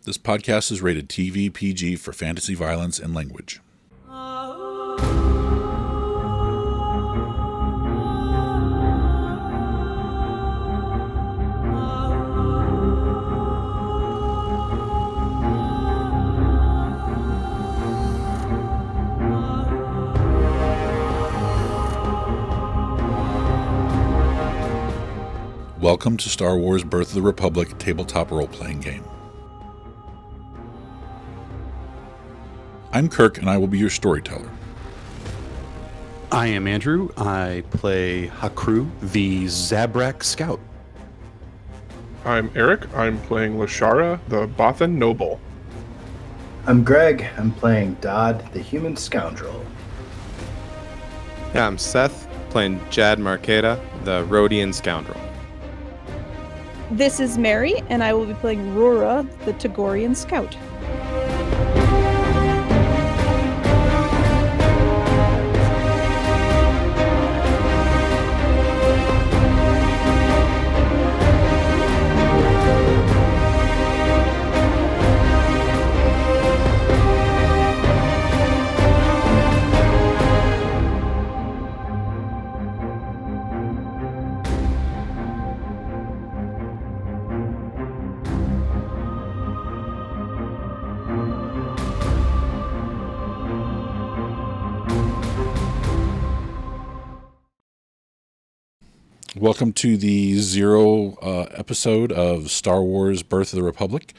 This podcast is rated TV PG for fantasy violence and language. Welcome to Star Wars Birth of the Republic tabletop role-playing game. I'm Kirk, and I will be your storyteller. I am Andrew. I play Hakru, the Zabrak Scout. I'm Eric. I'm playing Lashara, the Bothan Noble. I'm Greg. I'm playing Dodd, the Human Scoundrel. Yeah, I'm Seth, playing Jad Markeda, the Rhodian Scoundrel. This is Mary, and I will be playing Rura, the Tagorian Scout. Welcome to the zero episode of Star Wars Birth of the Republic.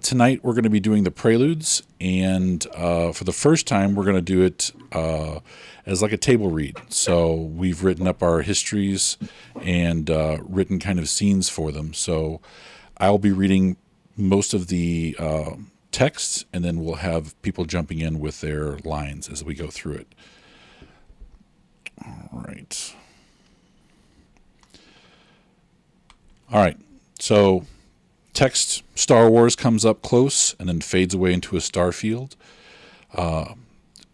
Tonight we're going to be doing the Preludes, and for the first time we're going to do it as like a table read. So we've written up our histories and written kind of scenes for them. So I'll be reading most of the text, and then we'll have people jumping in with their lines as we go through it. All right, so text Star Wars comes up close and then fades away into a star field.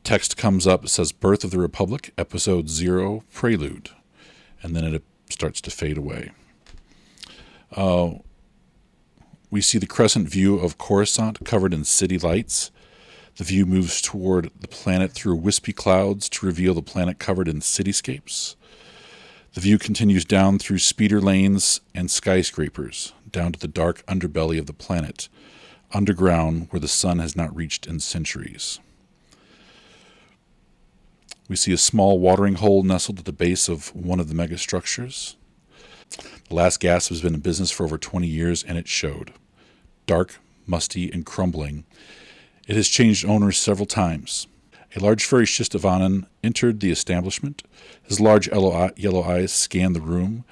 Text comes up, it says Birth of the Republic, Episode 0, Prelude, and then it starts to fade away. We see the crescent view of Coruscant covered in city lights. The view moves toward the planet through wispy clouds to reveal the planet covered in cityscapes. The view continues down through speeder lanes and skyscrapers, down to the dark underbelly of the planet, underground where the sun has not reached in centuries. We see a small watering hole nestled at the base of one of the megastructures. The last gasp has been in business for over 20 years, and it showed. Dark, musty, and crumbling, it has changed owners several times. A large furry Shistavanan entered the establishment. His large yellow eyes scanned the room.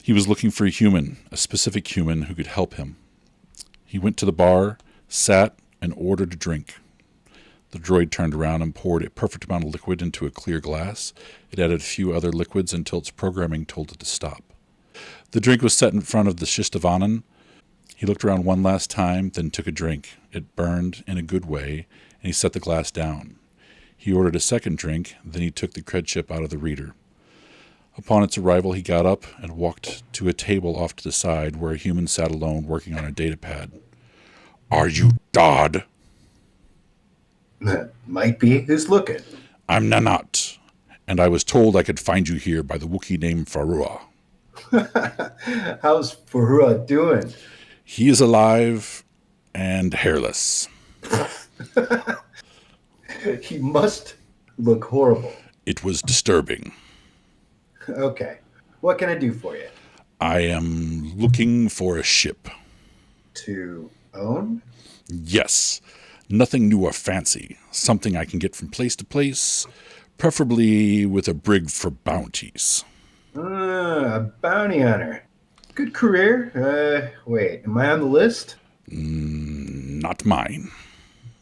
He was looking for a human, a specific human who could help him. He went to the bar, sat, and ordered a drink. The droid turned around and poured a perfect amount of liquid into a clear glass. It added a few other liquids until its programming told it to stop. The drink was set in front of the Shistavanan. He looked around one last time, then took a drink. It burned in a good way, and he set the glass down. He ordered a second drink, then he took the cred chip out of the reader. Upon its arrival, he got up and walked to a table off to the side where a human sat alone working on a datapad. "Are you Dodd?" That might be. Who's looking? "I'm Nanat, and I was told I could find you here by the Wookiee named Farua." How's Farua doing? "He is alive and hairless." He must look horrible. "It was disturbing." Okay. What can I do for you? "I am looking for a ship." To own? "Yes. Nothing new or fancy. Something I can get from place to place, preferably with a brig for bounties." A bounty hunter. Good career. Wait, am I on the list? Not mine.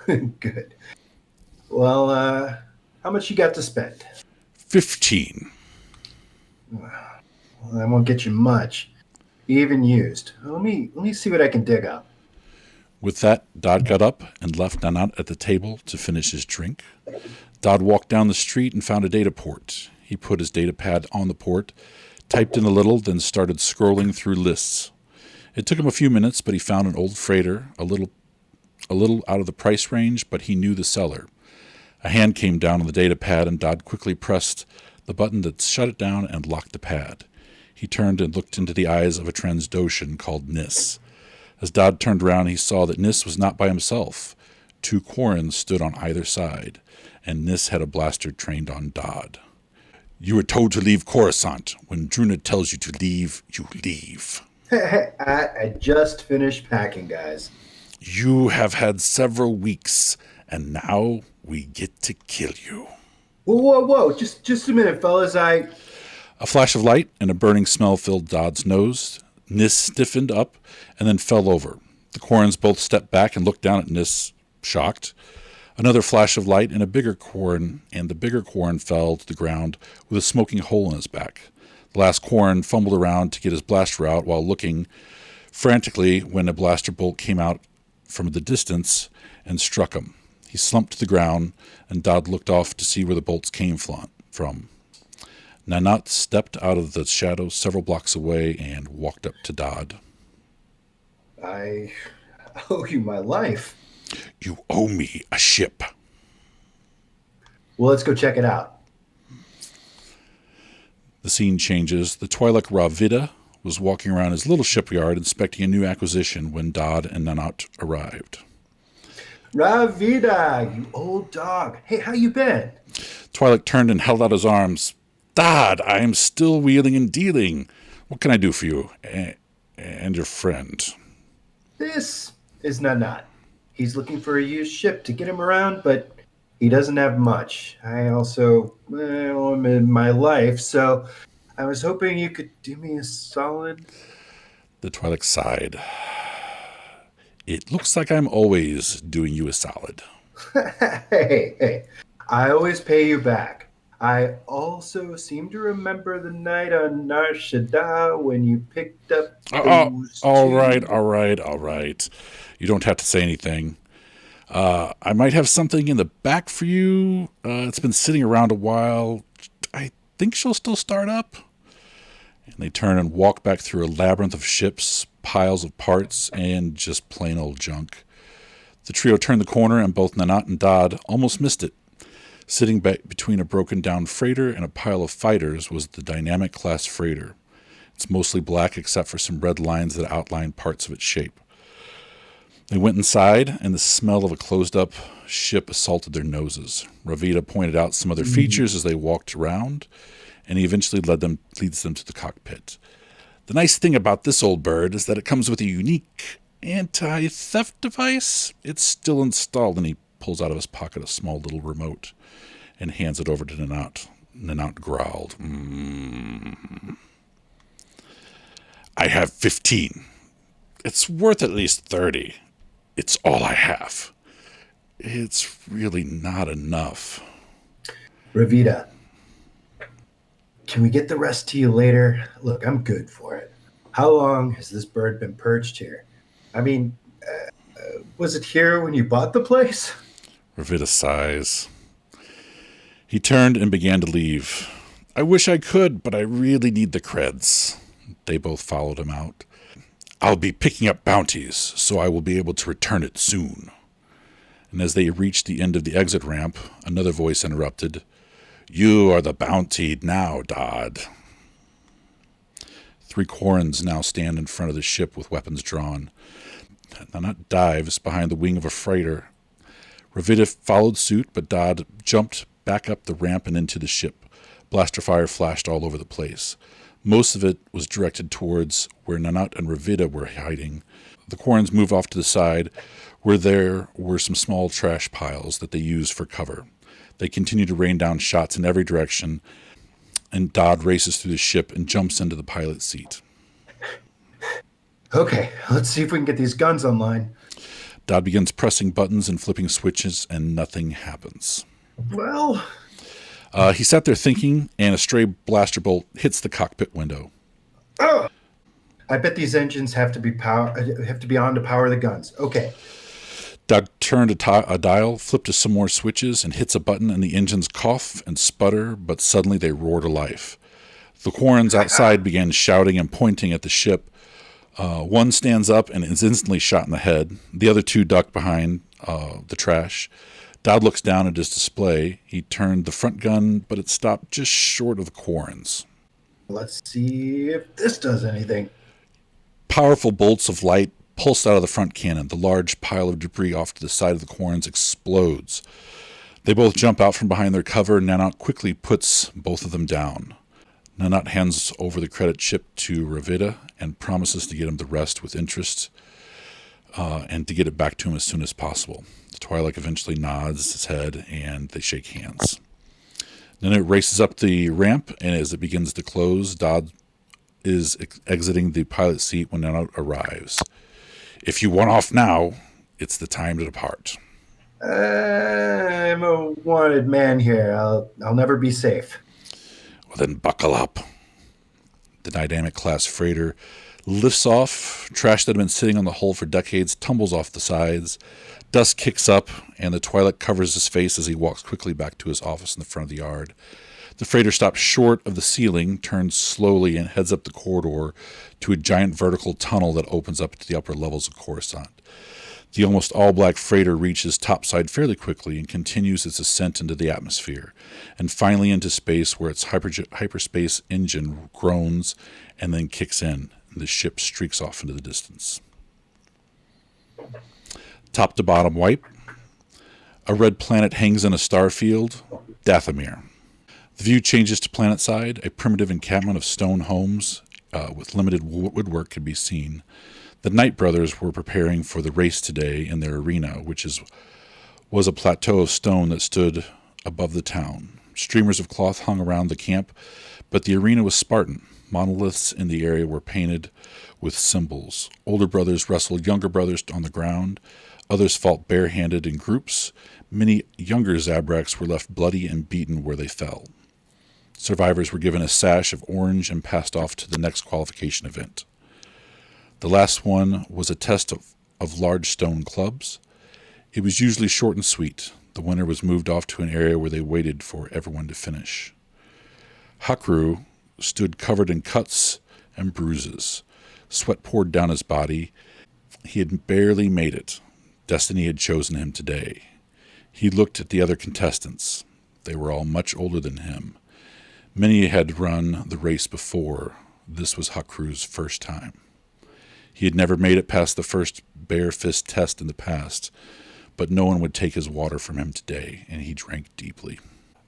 Good. Well, how much you got to spend? 15. Well, I won't get you much. Even used. Let me see what I can dig up. With that, Dodd got up and left Nanat at the table to finish his drink. Dodd walked down the street and found a data port. He put his data pad on the port, typed in a little, then started scrolling through lists. It took him a few minutes, but he found an old freighter, a little out of the price range, but he knew the seller. A hand came down on the data pad, and Dodd quickly pressed the button that shut it down and locked the pad. He turned and looked into the eyes of a Transdoshan called Nis. As Dodd turned around, he saw that Nis was not by himself. 2 Quarrens stood on either side, and Nis had a blaster trained on Dodd. You were told to leave Coruscant. When Druna tells you to leave, you leave. I just finished packing, guys. You have had several weeks, and now we get to kill you. Whoa. Just a minute, fellas. A flash of light and a burning smell filled Dodd's nose. Nis stiffened up and then fell over. The Quarrens both stepped back and looked down at Nis, shocked. Another flash of light and a bigger Quarren, and the bigger Quarren fell to the ground with a smoking hole in his back. The last Quarren fumbled around to get his blaster out while looking frantically when a blaster bolt came out from the distance and struck him. He slumped to the ground, and Dodd looked off to see where the bolts came from. Nanat stepped out of the shadows several blocks away and walked up to Dodd. I owe you my life. You owe me a ship. Well, let's go check it out. The scene changes. The Twi'lek Ravida was walking around his little shipyard inspecting a new acquisition when Dodd and Nanat arrived. Ravida, you old dog. Hey, how you been? Twi'lek turned and held out his arms. Dodd, I am still wheeling and dealing. What can I do for you and your friend? This is Nanat. He's looking for a used ship to get him around, but he doesn't have much. I also am in my life, so I was hoping you could do me a solid. The Twi'lek sighed. It looks like I'm always doing you a solid. Hey, I always pay you back. I also seem to remember the night on Nar Shaddaa when you picked up those all two. right. You don't have to say anything. I might have something in the back for you. It's been sitting around a while. I think she'll still start up. And they turn and walk back through a labyrinth of ships, piles of parts, and just plain old junk. The trio turned the corner, and both Nanat and Dodd almost missed it. Sitting between a broken-down freighter and a pile of fighters was the Dynamic class freighter. It's mostly black except for some red lines that outline parts of its shape. They went inside, and the smell of a closed-up ship assaulted their noses. Ravida pointed out some other features as they walked around, and he eventually leads them to the cockpit. The nice thing about this old bird is that it comes with a unique anti-theft device. It's still installed, and he pulls out of his pocket a small little remote and hands it over to Nanat. Nanat growled. I have 15. It's worth at least 30. It's all I have. It's really not enough. Ravida, can we get the rest to you later? Look, I'm good for it. How long has this bird been perched here? I mean, was it here when you bought the place? Ravida sighs. He turned and began to leave. I wish I could, but I really need the creds. They both followed him out. I'll be picking up bounties, so I will be able to return it soon. And as they reached the end of the exit ramp, another voice interrupted. You are the bountied now, Dodd. 3 Quarrens now stand in front of the ship with weapons drawn. Nanat dives behind the wing of a freighter. Ravida followed suit, but Dodd jumped back up the ramp and into the ship. Blaster fire flashed all over the place. Most of it was directed towards where Nanat and Ravida were hiding. The Quarrens moved off to the side, where there were some small trash piles that they used for cover. They continue to rain down shots in every direction, and Dodd races through the ship and jumps into the pilot's seat. Okay, let's see if we can get these guns online. Dodd begins pressing buttons and flipping switches, and nothing happens. Well, he sat there thinking, and a stray blaster bolt hits the cockpit window. oh, I bet these engines have to be on to power the guns. Okay. Doug turned a dial, flipped to some more switches, and hits a button, and the engines cough and sputter, but suddenly they roar to life. The Quarrens outside began shouting and pointing at the ship. One stands up and is instantly shot in the head. The other two duck behind the trash. Dodd looks down at his display. He turned the front gun, but it stopped just short of the Quarrens. Let's see if this does anything. Powerful bolts of light pulsed out of the front cannon. The large pile of debris off to the side of the Quarrens explodes. They both jump out from behind their cover, and Nanot quickly puts both of them down. Nanot hands over the credit chip to Ravida and promises to get him the rest with interest and to get it back to him as soon as possible. The Twi'lek eventually nods his head, and they shake hands. Then it races up the ramp, and as it begins to close, Dodd is exiting the pilot seat when Nanot arrives. If you want off now, it's the time to depart. I'm a wanted man here. I'll never be safe. Well, then buckle up. The Dynamic-class freighter lifts off. Trash that had been sitting on the hull for decades tumbles off the sides. Dust kicks up, and the Twi'lek covers his face as he walks quickly back to his office in the front of the yard. The freighter stops short of the ceiling, turns slowly, and heads up the corridor to a giant vertical tunnel that opens up to the upper levels of Coruscant. The almost all-black freighter reaches topside fairly quickly and continues its ascent into the atmosphere, and finally into space where its hyperspace engine groans and then kicks in, and the ship streaks off into the distance. Top to bottom wipe. A red planet hangs in a star field, Dathomir. The view changes to planetside. A primitive encampment of stone homes with limited woodwork can be seen. The Knight brothers were preparing for the race today in their arena, which was a plateau of stone that stood above the town. Streamers of cloth hung around the camp, but the arena was Spartan. Monoliths in the area were painted with symbols. Older brothers wrestled younger brothers on the ground. Others fought barehanded in groups. Many younger Zabraks were left bloody and beaten where they fell. Survivors were given a sash of orange and passed off to the next qualification event. The last one was a test of large stone clubs. It was usually short and sweet. The winner was moved off to an area where they waited for everyone to finish. Hakru stood covered in cuts and bruises. Sweat poured down his body. He had barely made it. Destiny had chosen him today. He looked at the other contestants. They were all much older than him. Many had run the race before. This was Hakru's first time. He had never made it past the first bare fist test in the past, but no one would take his water from him today, and he drank deeply.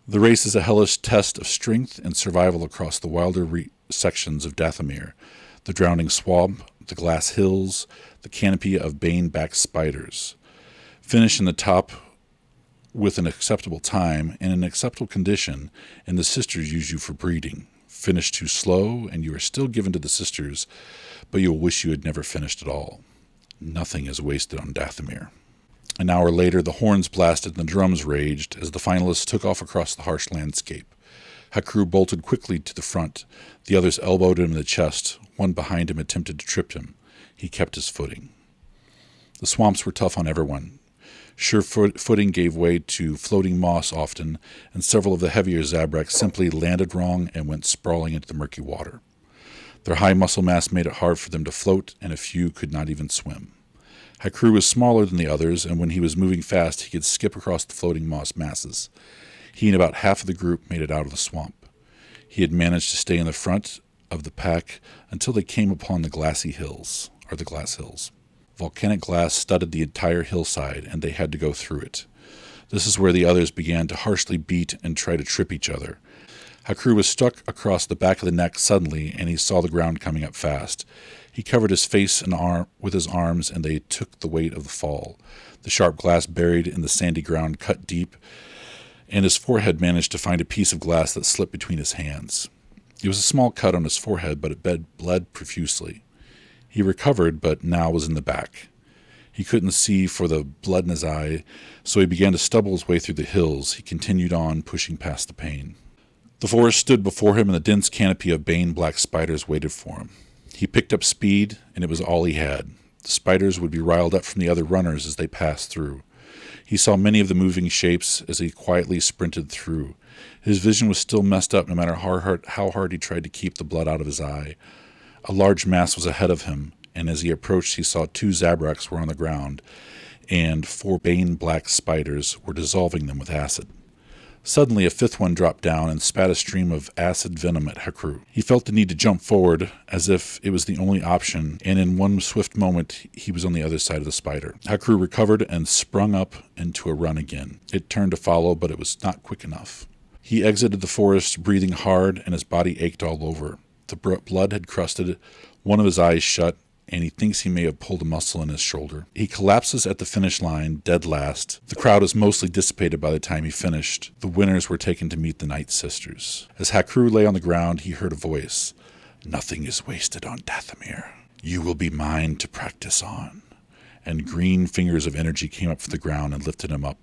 The race is a hellish test of strength and survival across the wilder sections of Dathomir, the drowning swamp, the glass hills, the canopy of bane-backed spiders. Finish in the top with an acceptable time and an acceptable condition, and the sisters use you for breeding. Finish too slow, and you are still given to the sisters, but you'll wish you had never finished at all. Nothing is wasted on Dathomir. An hour later, the horns blasted and the drums raged as the finalists took off across the harsh landscape. Hakru bolted quickly to the front. The others elbowed him in the chest. One behind him attempted to trip him. He kept his footing. The swamps were tough on everyone. Sure footing gave way to floating moss often, and several of the heavier Zabraks simply landed wrong and went sprawling into the murky water. Their high muscle mass made it hard for them to float, and a few could not even swim. Hakru was smaller than the others, and when he was moving fast, he could skip across the floating moss masses. He and about half of the group made it out of the swamp. He had managed to stay in the front of the pack until they came upon the glass hills. Volcanic glass studded the entire hillside, and they had to go through it. This is where the others began to harshly beat and try to trip each other. Hakru was struck across the back of the neck suddenly, and he saw the ground coming up fast. He covered his face and with his arms, and they took the weight of the fall. The sharp glass buried in the sandy ground cut deep, and his forehead managed to find a piece of glass that slipped between his hands. It was a small cut on his forehead, but it bled profusely. He recovered, but now was in the back. He couldn't see for the blood in his eye, so he began to stumble his way through the hills. He continued on, pushing past the pain. The forest stood before him, and the dense canopy of bane-black spiders waited for him. He picked up speed, and it was all he had. The spiders would be riled up from the other runners as they passed through. He saw many of the moving shapes as he quietly sprinted through. His vision was still messed up no matter how hard he tried to keep the blood out of his eye. A large mass was ahead of him, and as he approached, he saw 2 Zabraks were on the ground, and 4 bane black spiders were dissolving them with acid. Suddenly, a 5th one dropped down and spat a stream of acid venom at Hakru. He felt the need to jump forward, as if it was the only option, and in one swift moment, he was on the other side of the spider. Hakru recovered and sprung up into a run again. It turned to follow, but it was not quick enough. He exited the forest, breathing hard, and his body ached all over. The blood had crusted, one of his eyes shut, and he thinks he may have pulled a muscle in his shoulder. He collapses at the finish line, dead last. The crowd is mostly dissipated by the time he finished. The winners were taken to meet the Night Sisters. As Hakru lay on the ground, he heard a voice. "Nothing is wasted on Dathomir. You will be mine to practice on." And green fingers of energy came up from the ground and lifted him up.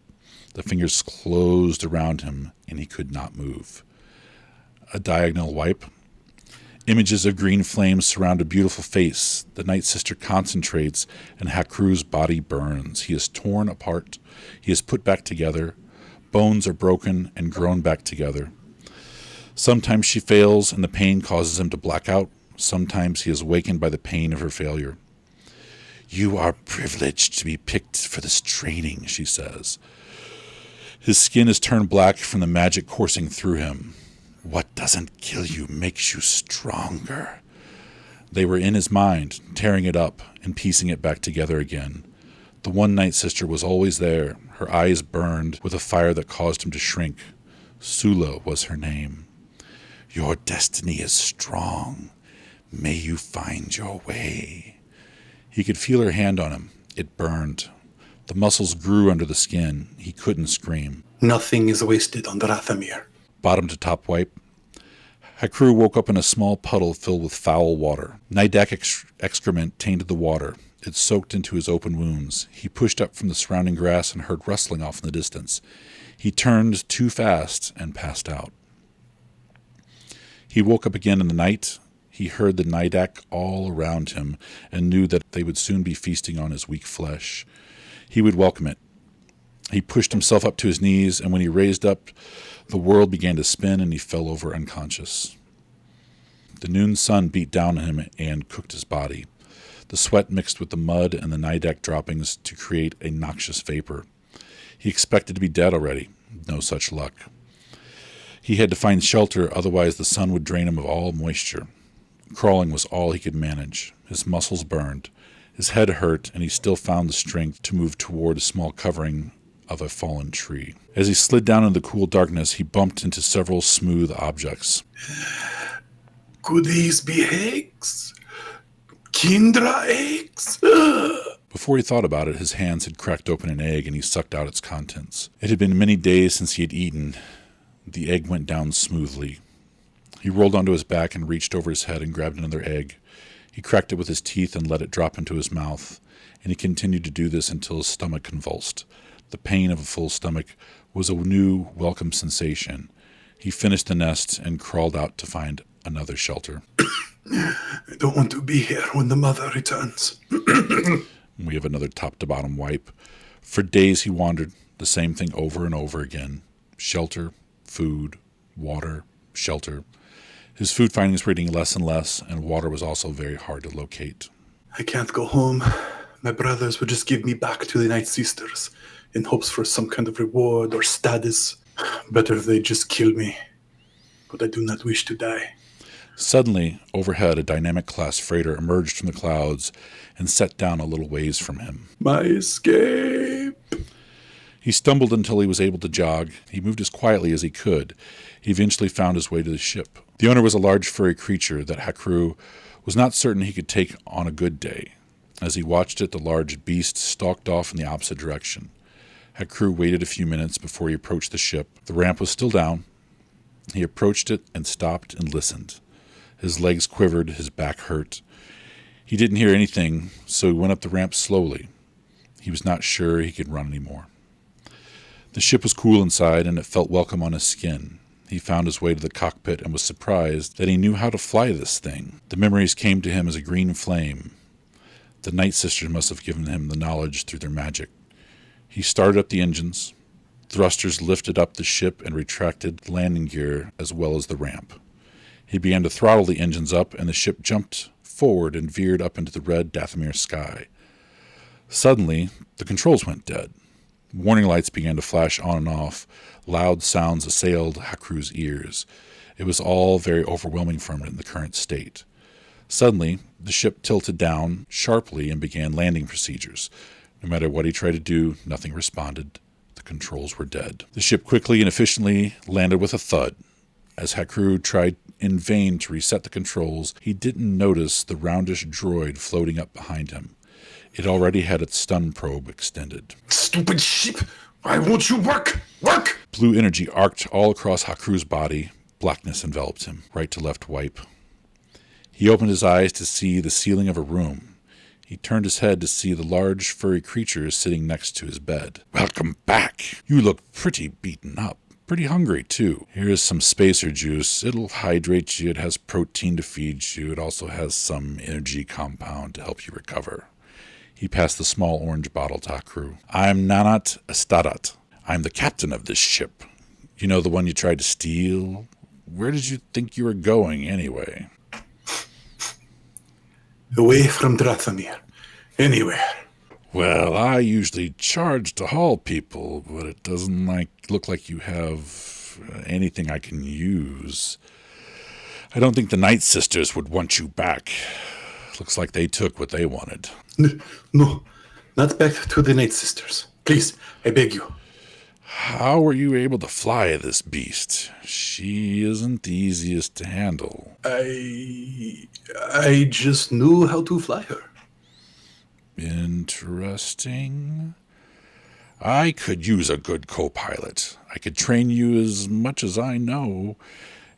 The fingers closed around him, and he could not move. A diagonal wipe. Images of green flames surround a beautiful face. The Night Sister concentrates, and Hakru's body burns. He is torn apart. He is put back together. Bones are broken and grown back together. Sometimes she fails, and the pain causes him to black out. Sometimes he is awakened by the pain of her failure. "You are privileged to be picked for this training," she says. His skin is turned black from the magic coursing through him. "What doesn't kill you makes you stronger." They were in his mind, tearing it up and piecing it back together again. The one Night Sister was always there. Her eyes burned with a fire that caused him to shrink. Sula was her name. "Your destiny is strong. May you find your way." He could feel her hand on him. It burned. The muscles grew under the skin. He couldn't scream. Nothing is wasted on Dathomir. Bottom to top wipe. Hakru woke up in a small puddle filled with foul water. Nidak excrement tainted the water. It soaked into his open wounds. He pushed up from the surrounding grass and heard rustling off in the distance. He turned too fast and passed out. He woke up again in the night. He heard the Nidak all around him and knew that they would soon be feasting on his weak flesh. He would welcome it. He pushed himself up to his knees, and when he raised up, the world began to spin and he fell over unconscious. The noon sun beat down on him and cooked his body. The sweat mixed with the mud and the Nidak droppings to create a noxious vapor. He expected to be dead already. No such luck. He had to find shelter, otherwise the sun would drain him of all moisture. Crawling was all he could manage. His muscles burned. His head hurt, and he still found the strength to move toward a small covering of a fallen tree. As he slid down into the cool darkness, he bumped into several smooth objects. Could these be eggs? Kindra eggs? Before he thought about it, his hands had cracked open an egg and he sucked out its contents. It had been many days since he had eaten. The egg went down smoothly. He rolled onto his back and reached over his head and grabbed another egg. He cracked it with his teeth and let it drop into his mouth, and he continued to do this until his stomach convulsed. The pain of a full stomach was a new, welcome sensation. He finished the nest and crawled out to find another shelter. I don't want to be here when the mother returns. We have another top-to-bottom wipe. For days he wandered, the same thing over and over again. Shelter, food, water, shelter. His food findings were getting less and less, and water was also very hard to locate. I can't go home. My brothers would just give me back to the Night Sisters in hopes for some kind of reward or status. Better if they just kill me. But I do not wish to die. Suddenly, overhead, a dynamic class freighter emerged from the clouds and set down a little ways from him. My escape! He stumbled until he was able to jog. He moved as quietly as he could. He eventually found his way to the ship. The owner was a large furry creature that Hakru was not certain he could take on a good day. As he watched it, the large beast stalked off in the opposite direction. Hakru waited a few minutes before he approached the ship. The ramp was still down. He approached it and stopped and listened. His legs quivered, his back hurt. He didn't hear anything, so he went up the ramp slowly. He was not sure he could run anymore. The ship was cool inside, and it felt welcome on his skin. He found his way to the cockpit and was surprised that he knew how to fly this thing. The memories came to him as a green flame. The Night Sisters must have given him the knowledge through their magic. He started up the engines. Thrusters lifted up the ship and retracted landing gear as well as the ramp. He began to throttle the engines up, and the ship jumped forward and veered up into the red Dathomir sky. Suddenly, the controls went dead. Warning lights began to flash on and off. Loud sounds assailed Hakru's ears. It was all very overwhelming for him in the current state. Suddenly, the ship tilted down sharply and began landing procedures. No matter what he tried to do, nothing responded. The controls were dead. The ship quickly and efficiently landed with a thud. As Hakru tried in vain to reset the controls, he didn't notice the roundish droid floating up behind him. It already had its stun probe extended. Stupid ship! Why won't you work? Work! Blue energy arced all across Hakru's body. Blackness enveloped him. Right to left wipe. He opened his eyes to see the ceiling of a room. He turned his head to see the large, furry creature sitting next to his bed. Welcome back. You look pretty beaten up. Pretty hungry, too. Here's some spacer juice. It'll hydrate you. It has protein to feed you. It also has some energy compound to help you recover. He passed the small orange bottle to Hakru. I'm Nanat Estadat. I'm the captain of this ship. You know, the one you tried to steal? Where did you think you were going, anyway? Away from Dathomir. Anywhere. Well, I usually charge to haul people, but it doesn't look like you have anything I can use. I don't think the Night Sisters would want you back. Looks like they took what they wanted. No, not back to the Night Sisters. Please, I beg you. How were you able to fly this beast? She isn't the easiest to handle. I just knew how to fly her. Interesting. I could use a good co-pilot. I could train you as much as I know,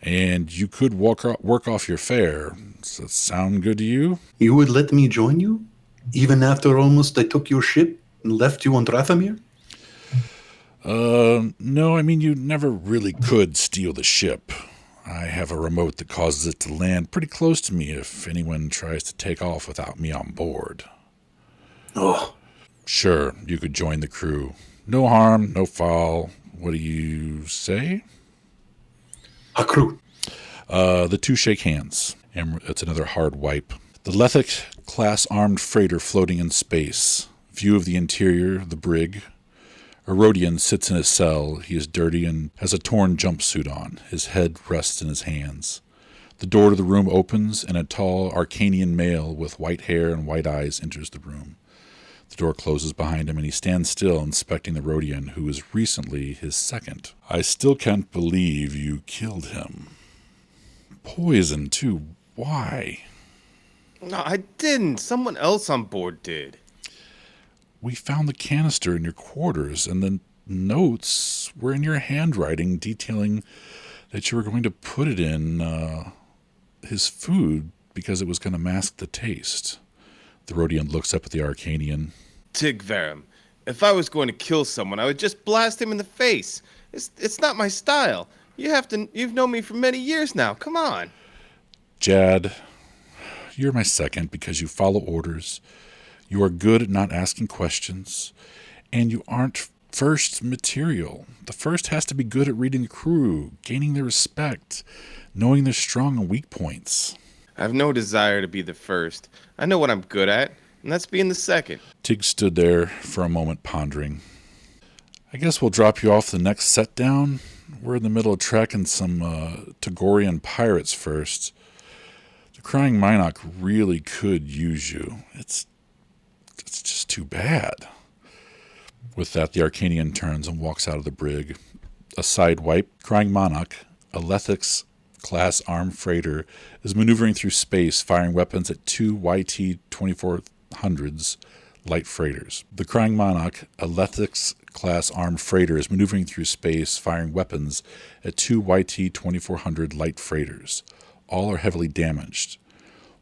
and you could work off your fare. Does that sound good to you? You would let me join you? Even after almost I took your ship and left you on Dathomir? No, I mean, you never really could steal the ship. I have a remote that causes it to land pretty close to me if anyone tries to take off without me on board. Oh. Sure, you could join the crew. No harm, no foul. What do you say? Hakru. The two shake hands, and it's another hard wipe. The Lethic-class armed freighter floating in space. View of the interior, the brig. A Rodian sits in his cell. He is dirty and has a torn jumpsuit on. His head rests in his hands. The door to the room opens, and a tall Arcanian male with white hair and white eyes enters the room. The door closes behind him, and he stands still, inspecting the Rodian, who was recently his second. I still can't believe you killed him. Poison, too. Why? No, I didn't. Someone else on board did. We found the canister in your quarters, and the notes were in your handwriting detailing that you were going to put it in his food because it was going to mask the taste. The Rodian looks up at the Arcanian. Tigverum, if I was going to kill someone, I would just blast him in the face. It's not my style. You've known me for many years now. Come on. Jad, you're my second because you follow orders. You are good at not asking questions, and you aren't first material. The first has to be good at reading the crew, gaining their respect, knowing their strong and weak points. I have no desire to be the first. I know what I'm good at, and that's being the second. Tig stood there for a moment pondering. I guess we'll drop you off the next set down. We're in the middle of tracking some Togorian pirates first. The Crying Minok really could use you. It's just too bad. With that, the Arcanian turns and walks out of the brig. A side wipe. Crying Monarch, a Lethix-class armed freighter, is maneuvering through space, firing weapons at two YT-2400s light freighters. The Crying Monarch, a Lethix-class armed freighter, is maneuvering through space, firing weapons at two YT-2400 light freighters. All are heavily damaged.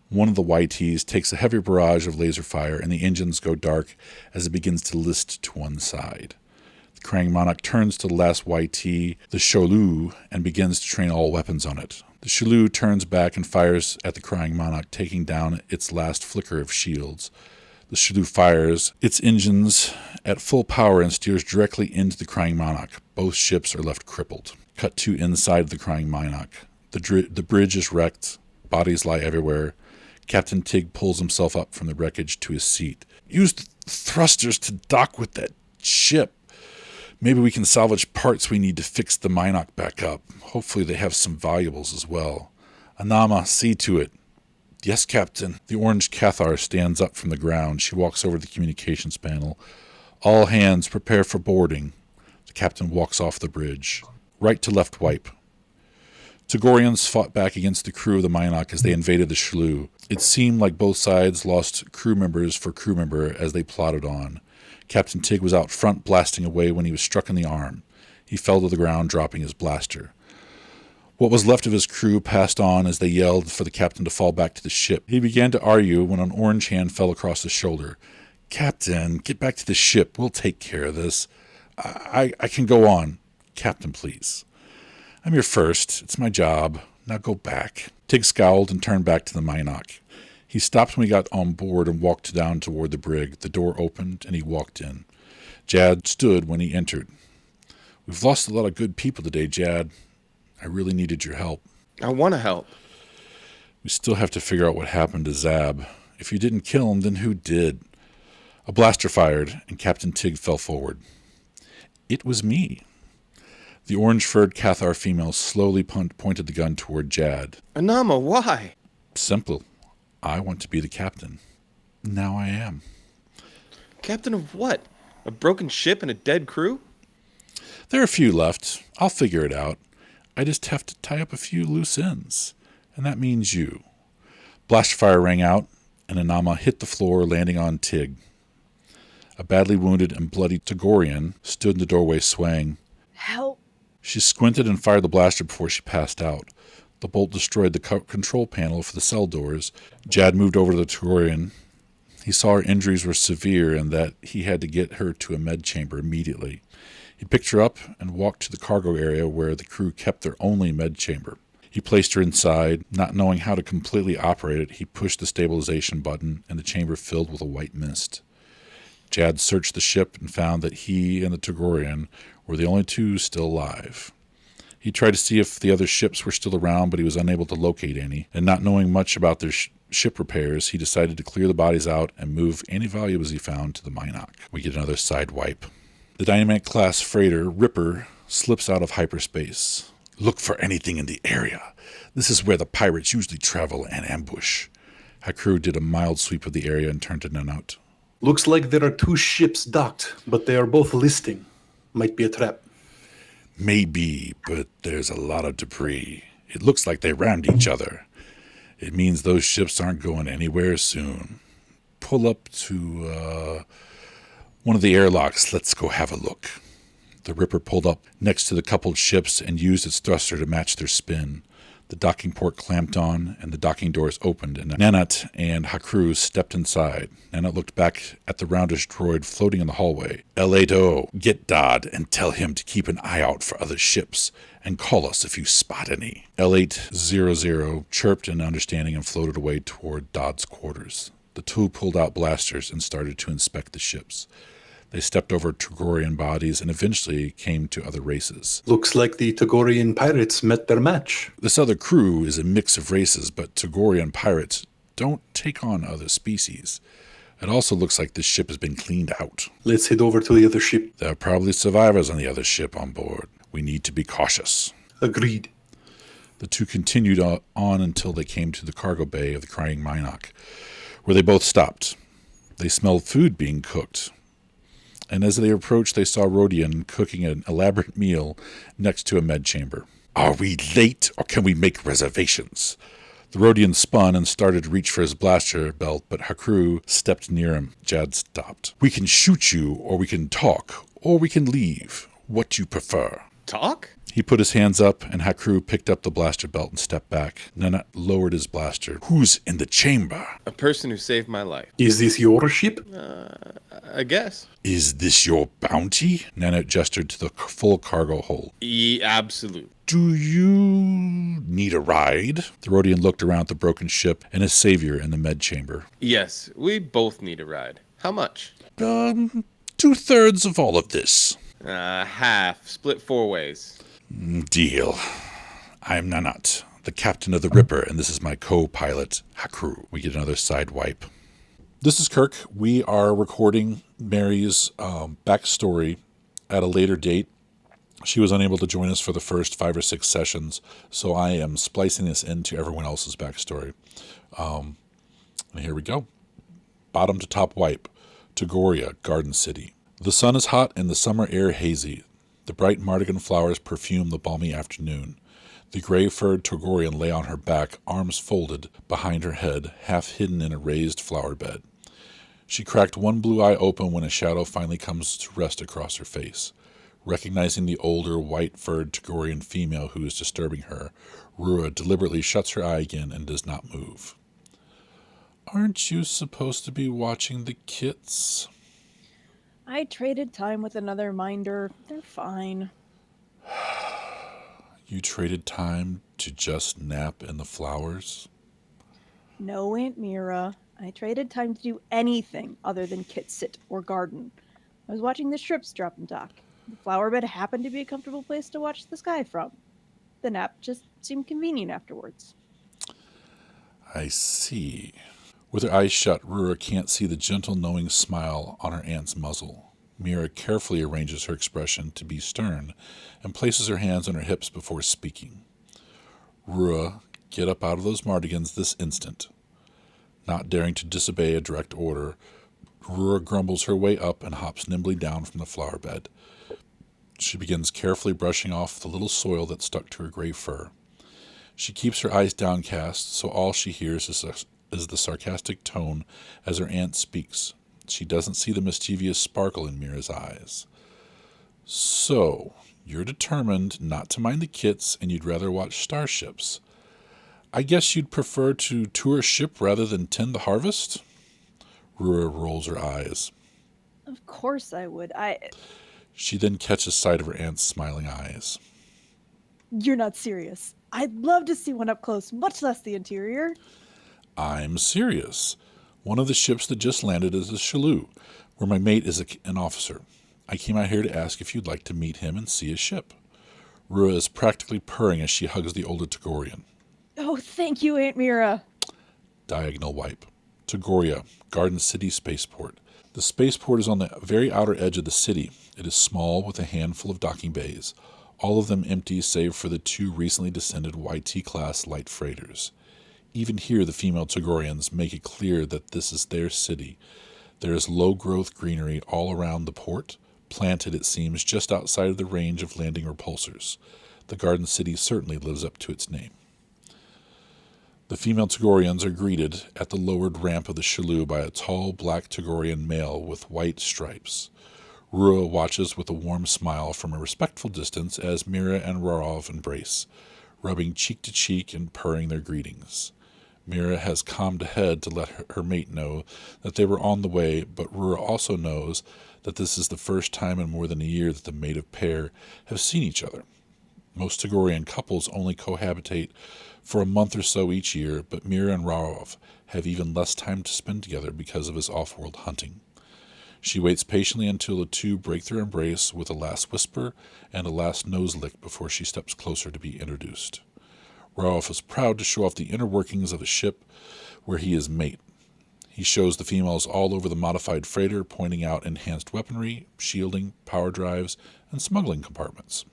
One of the YTs takes a heavy barrage of laser fire, and the engines go dark as it begins to list to one side. The Krang Monarch turns to the last YT, the Sholu, and begins to train all weapons on it. The Sholu turns back and fires at the Crying Monarch, taking down its last flicker of shields. The Sholu fires its engines at full power and steers directly into the Crying Monarch. Both ships are left crippled. Cut to inside of the Crying Monarch. The bridge is wrecked. Bodies lie everywhere. Captain Tig pulls himself up from the wreckage to his seat. Use the thrusters to dock with that ship. Maybe we can salvage parts we need to fix the Minoc back up. Hopefully they have some valuables as well. Anama, see to it. Yes, Captain. The orange Cathar stands up from the ground. She walks over to the communications panel. All hands prepare for boarding. The captain walks off the bridge. Right to left wipe. Togorians fought back against the crew of the Minoc as they invaded the Shlu. It seemed like both sides lost crew members for crew member as they plodded on. Captain Tig was out front blasting away when he was struck in the arm. He fell to the ground, dropping his blaster. What was left of his crew passed on as they yelled for the captain to fall back to the ship. He began to argue when an orange hand fell across his shoulder. Captain, get back to the ship. We'll take care of this. I can go on. Captain, please. I'm your first. It's my job. Now go back. Tig scowled and turned back to the Minoc. He stopped when he got on board and walked down toward the brig. The door opened and he walked in. Jad stood when he entered. We've lost a lot of good people today, Jad. I really needed your help. I want to help. We still have to figure out what happened to Zab. If you didn't kill him, then who did? A blaster fired, and Captain Tig fell forward. It was me. The orange-furred Cathar female slowly pointed the gun toward Jad. Anama, why? Simple. I want to be the captain. Now I am. Captain of what? A broken ship and a dead crew? There are a few left. I'll figure it out. I just have to tie up a few loose ends. And that means you. Blast fire rang out, and Anama hit the floor, landing on Tig. A badly wounded and bloody Togorian stood in the doorway swaying. Help. She squinted and fired the blaster before she passed out. The bolt destroyed the control panel for the cell doors. Jad moved over to the Togorian. He saw her injuries were severe and that he had to get her to a med chamber immediately. He picked her up and walked to the cargo area where the crew kept their only med chamber. He placed her inside. Not knowing how to completely operate it, he pushed the stabilization button and the chamber filled with a white mist. Jad searched the ship and found that he and the Togorian were the only two still alive. He tried to see if the other ships were still around, but he was unable to locate any, and not knowing much about their ship repairs, he decided to clear the bodies out and move any valuables he found to the Minoc. We get another side wipe. The Dynamite-class freighter, Ripper, slips out of hyperspace. Look for anything in the area. This is where the pirates usually travel and ambush. Hakru did a mild sweep of the area and turned to Nanut. Looks like there are 2 ships docked, but they are both listing. Might be a trap. Maybe, but there's a lot of debris. It looks like they rammed each other. It means those ships aren't going anywhere soon. Pull up to, one of the airlocks. Let's go have a look. The Ripper pulled up next to the coupled ships and used its thruster to match their spin. The docking port clamped on, and the docking doors opened, and Nanut and Hakru stepped inside. Nanut looked back at the roundish droid floating in the hallway. L8O, get Dodd and tell him to keep an eye out for other ships, and call us if you spot any. L800 chirped in understanding and floated away toward Dodd's quarters. The two pulled out blasters and started to inspect the ships. They stepped over Togorian bodies and eventually came to other races. Looks like the Togorian pirates met their match. This other crew is a mix of races, but Togorian pirates don't take on other species. It also looks like this ship has been cleaned out. Let's head over to the other ship. There are probably survivors on the other ship on board. We need to be cautious. Agreed. The two continued on until they came to the cargo bay of the Crying Minoc, where they both stopped. They smelled food being cooked. And as they approached, they saw Rodian cooking an elaborate meal next to a med chamber. Are we late, or can we make reservations? The Rodian spun and started to reach for his blaster belt, but Hakru stepped near him. Jad stopped. We can shoot you, or we can talk, or we can leave. What do you prefer? Talk? He put his hands up, and Hakru picked up the blaster belt and stepped back. Nanut lowered his blaster. Who's in the chamber? A person who saved my life. Is this your ship? I guess. Is this your bounty? Nanut gestured to the full cargo hold. Absolute. Do you need a ride? The Rodian looked around at the broken ship and his savior in the med chamber. Yes, we both need a ride. How much? 2/3 of all of this. Half. Split 4 ways. Deal. I'm Nanut, the captain of the Ripper, and this is my co-pilot, Hakru. We get another side wipe. This is Kirk. We are recording Mary's backstory at a later date. She was unable to join us for the first 5 or 6 sessions, so I am splicing this into everyone else's backstory. And here we go. Bottom to top wipe. Tagoria, Garden City. The sun is hot and the summer air hazy. The bright mardigan flowers perfume the balmy afternoon. The gray-furred Togorian lay on her back, arms folded behind her head, half hidden in a raised flower bed. She cracked one blue eye open when a shadow finally comes to rest across her face. Recognizing the older, white-furred Togorian female who is disturbing her, Rua deliberately shuts her eye again and does not move. Aren't you supposed to be watching the kits? I traded time with another minder. They're fine. You traded time to just nap in the flowers? No, Aunt Mira. I traded time to do anything other than kit sit or garden. I was watching the ships drop and dock. The flower bed happened to be a comfortable place to watch the sky from. The nap just seemed convenient afterwards. I see. With her eyes shut, Rura can't see the gentle, knowing smile on her aunt's muzzle. Mira carefully arranges her expression to be stern and places her hands on her hips before speaking. Rura, get up out of those mardigans this instant. Not daring to disobey a direct order, Rura grumbles her way up and hops nimbly down from the flower bed. She begins carefully brushing off the little soil that stuck to her gray fur. She keeps her eyes downcast, so all she hears is the sarcastic tone as her aunt speaks. She doesn't see the mischievous sparkle in Mira's eyes. So, you're determined not to mind the kits and you'd rather watch starships. I guess you'd prefer to tour a ship rather than tend the harvest? Rura rolls her eyes. Of course I would. She then catches sight of her aunt's smiling eyes. You're not serious. I'd love to see one up close, much less the interior. I'm serious. One of the ships that just landed is the Chalou, where my mate is an officer. I came out here to ask if you'd like to meet him and see his ship. Rua is practically purring as she hugs the older Togorian. Oh, thank you, Aunt Mira. Diagonal wipe. Tagoria, Garden City Spaceport. The spaceport is on the very outer edge of the city. It is small with a handful of docking bays, all of them empty save for the 2 recently descended YT-class light freighters. Even here, the female Togorians make it clear that this is their city. There is low-growth greenery all around the port, planted, it seems, just outside of the range of landing repulsors. The Garden City certainly lives up to its name. The female Togorians are greeted at the lowered ramp of the Chalou by a tall black Togorian male with white stripes. Rua watches with a warm smile from a respectful distance as Mira and Rarov embrace, rubbing cheek to cheek and purring their greetings. Mira has calmed ahead to let her mate know that they were on the way, but Rura also knows that this is the first time in more than a year that the mated pair have seen each other. Most Togorian couples only cohabitate for a month or so each year, but Mira and Rarov have even less time to spend together because of his off-world hunting. She waits patiently until the 2 break their embrace with a last whisper and a last nose lick before she steps closer to be introduced. Ralph is proud to show off the inner workings of the ship where he is mate. He shows the females all over the modified freighter, pointing out enhanced weaponry, shielding, power drives, and smuggling compartments.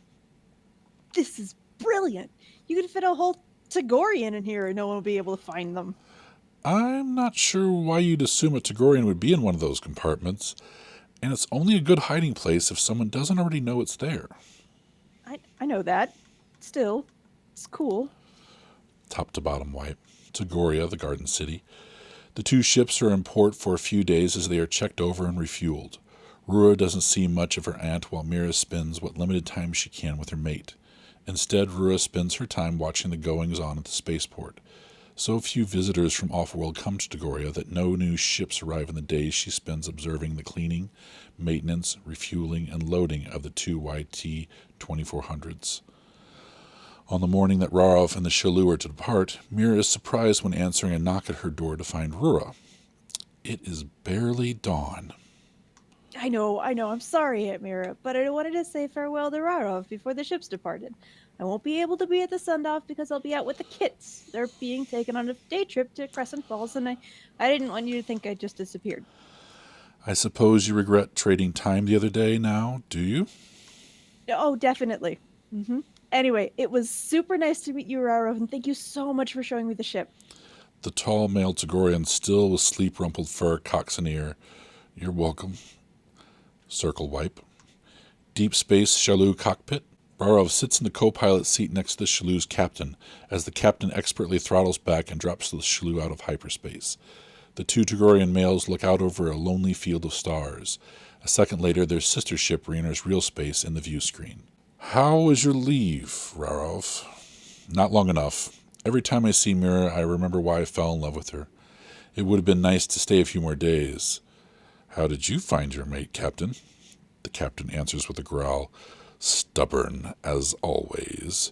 This is brilliant. You could fit a whole Togorian in here and no one will be able to find them. I'm not sure why you'd assume a Togorian would be in one of those compartments, and it's only a good hiding place if someone doesn't already know it's there. I know that. Still, it's cool. Top to bottom wipe. Tagoria, the Garden City. The 2 ships are in port for a few days as they are checked over and refueled. Rura doesn't see much of her aunt while Mira spends what limited time she can with her mate. Instead, Rura spends her time watching the goings-on at the spaceport. So few visitors from off-world come to Tagoria that no new ships arrive in the days she spends observing the cleaning, maintenance, refueling, and loading of the 2 YT 2400s. On the morning that Rarov and the Chalou are to depart, Mira is surprised when answering a knock at her door to find Rura. It is barely dawn. I know. I'm sorry, Aunt Mira, but I wanted to say farewell to Rarov before the ships departed. I won't be able to be at the send-off because I'll be out with the kids. They're being taken on a day trip to Crescent Falls, and I didn't want you to think I just disappeared. I suppose you regret trading time the other day now, do you? Oh, definitely. Anyway, it was super nice to meet you, Raro, and thank you so much for showing me the ship. The tall male Tagorian, still with sleep-rumpled fur, cocks an ear. You're welcome. Circle wipe. Deep space Shalou cockpit. Rarov sits in the co-pilot seat next to the Shalou's captain, as the captain expertly throttles back and drops the Shalou out of hyperspace. The two Tagorian males look out over a lonely field of stars. A second later, their sister ship re-enters real space in the view screen. How was your leave, Rarov? Not long enough. Every time I see Mira, I remember why I fell in love with her. It would have been nice to stay a few more days. How did you find your mate, Captain? The captain answers with a growl. Stubborn, as always.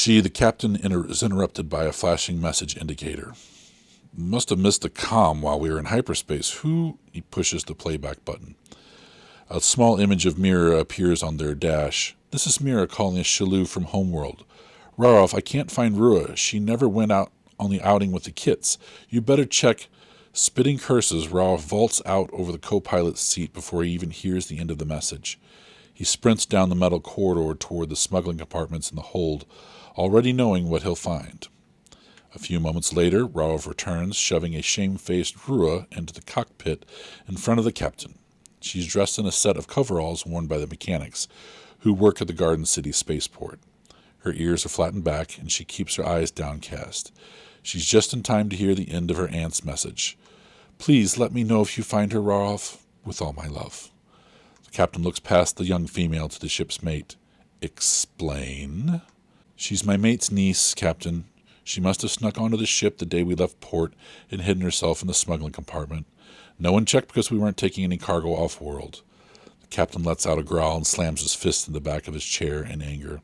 The captain, is interrupted by a flashing message indicator. Must have missed the comm while we were in hyperspace. Who? He pushes the playback button. A small image of Mira appears on their dash. This is Mira calling a Shalou from Homeworld. Rarov, I can't find Rua. She never went out on the outing with the kits. You better check. Spitting curses, Rarov vaults out over the co-pilot's seat before he even hears the end of the message. He sprints down the metal corridor toward the smuggling compartments in the hold, already knowing what he'll find. A few moments later, Rarov returns, shoving a shamefaced Rua into the cockpit in front of the captain. She's dressed in a set of coveralls worn by the mechanics, who work at the Garden City spaceport. Her ears are flattened back, and she keeps her eyes downcast. She's just in time to hear the end of her aunt's message. Please let me know if you find her, Rarov. With all my love. The captain looks past the young female to the ship's mate. Explain? She's my mate's niece, Captain. She must have snuck onto the ship the day we left port and hidden herself in the smuggling compartment. No one checked because we weren't taking any cargo off-world. The captain lets out a growl and slams his fist in the back of his chair in anger.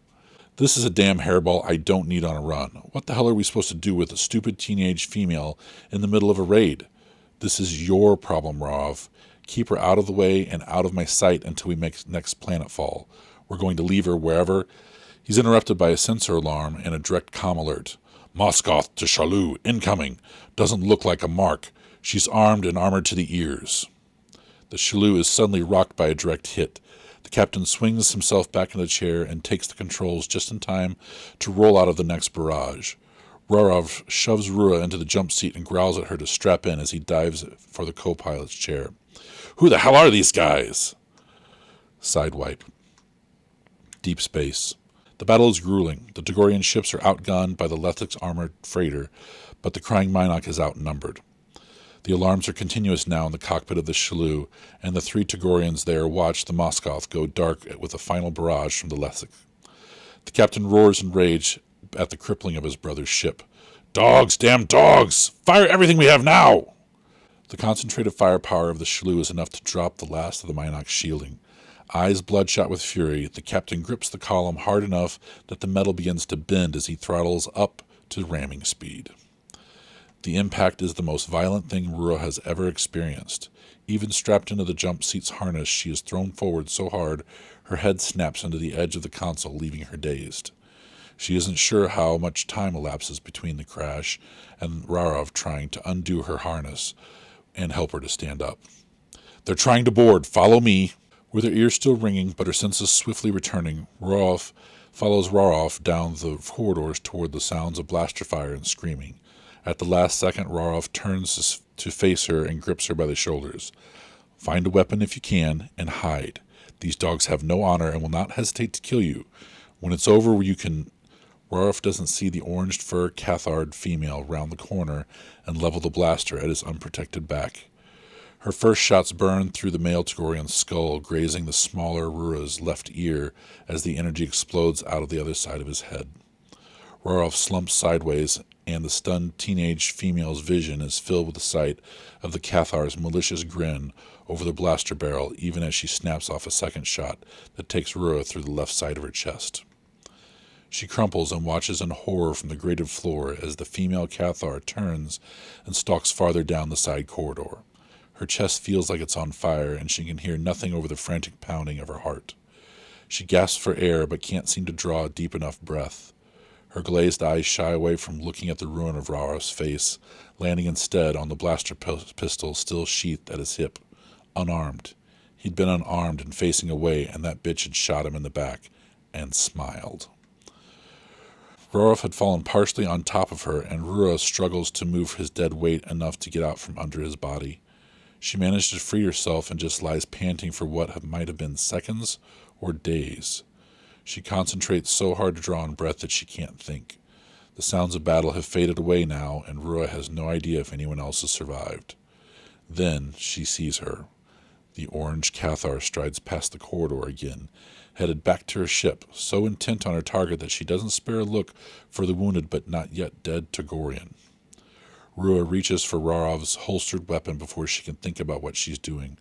This is a damn hairball I don't need on a run. What the hell are we supposed to do with a stupid teenage female in the middle of a raid? This is your problem, Rarov. Keep her out of the way and out of my sight until we make next planetfall. We're going to leave her wherever. He's interrupted by a sensor alarm and a direct comm alert. Moskoth to Shalou, incoming. Doesn't look like a mark. She's armed and armored to the ears. The Shalou is suddenly rocked by a direct hit. The captain swings himself back in the chair and takes the controls just in time to roll out of the next barrage. Rarov shoves Rua into the jump seat and growls at her to strap in as he dives for the co-pilot's chair. Who the hell are these guys? Sidewipe. Deep space. The battle is grueling. The Tagorian ships are outgunned by the Lethic's armored freighter, but the crying Minok is outnumbered. The alarms are continuous now in the cockpit of the Shalou, and the three Tagorians there watch the Moskoth go dark with a final barrage from the Lethic. The captain roars in rage at the crippling of his brother's ship. Dogs! Damn dogs! Fire everything we have now! The concentrated firepower of the Shalou is enough to drop the last of the Minok's shielding. Eyes bloodshot with fury, the captain grips the column hard enough that the metal begins to bend as he throttles up to ramming speed. The impact is the most violent thing Rua has ever experienced. Even strapped into the jump seat's harness, she is thrown forward so hard her head snaps into the edge of the console, leaving her dazed. She isn't sure how much time elapses between the crash and Rarov trying to undo her harness and help her to stand up. They're trying to board. Follow me. With her ears still ringing, but her senses swiftly returning, Rarov follows Rarov down the corridors toward the sounds of blaster fire and screaming. At the last second, Rarov turns to face her and grips her by the shoulders. Find a weapon if you can, and hide. These dogs have no honor and will not hesitate to kill you. When it's over, you can... Rarov doesn't see the orange fur Cathard female round the corner and level the blaster at his unprotected back. Her first shots burn through the male Tagorian's skull, grazing the smaller Rua's left ear as the energy explodes out of the other side of his head. Rarov slumps sideways, and the stunned teenage female's vision is filled with the sight of the Cathar's malicious grin over the blaster barrel, even as she snaps off a second shot that takes Rua through the left side of her chest. She crumples and watches in horror from the grated floor as the female Cathar turns and stalks farther down the side corridor. Her chest feels like it's on fire, and she can hear nothing over the frantic pounding of her heart. She gasps for air but can't seem to draw a deep enough breath. Her glazed eyes shy away from looking at the ruin of Rarov's face, landing instead on the blaster pistol still sheathed at his hip, unarmed. He'd been unarmed and facing away, and that bitch had shot him in the back, and smiled. Rorov had fallen partially on top of her, and Rura struggles to move his dead weight enough to get out from under his body. She managed to free herself and just lies panting for what might have been seconds or days. She concentrates so hard to draw in breath that she can't think. The sounds of battle have faded away now, and Rua has no idea if anyone else has survived. Then she sees her. The orange Cathar strides past the corridor again, headed back to her ship, so intent on her target that she doesn't spare a look for the wounded but not yet dead Togorian. Rua reaches for Rarov's holstered weapon before she can think about what she's doing.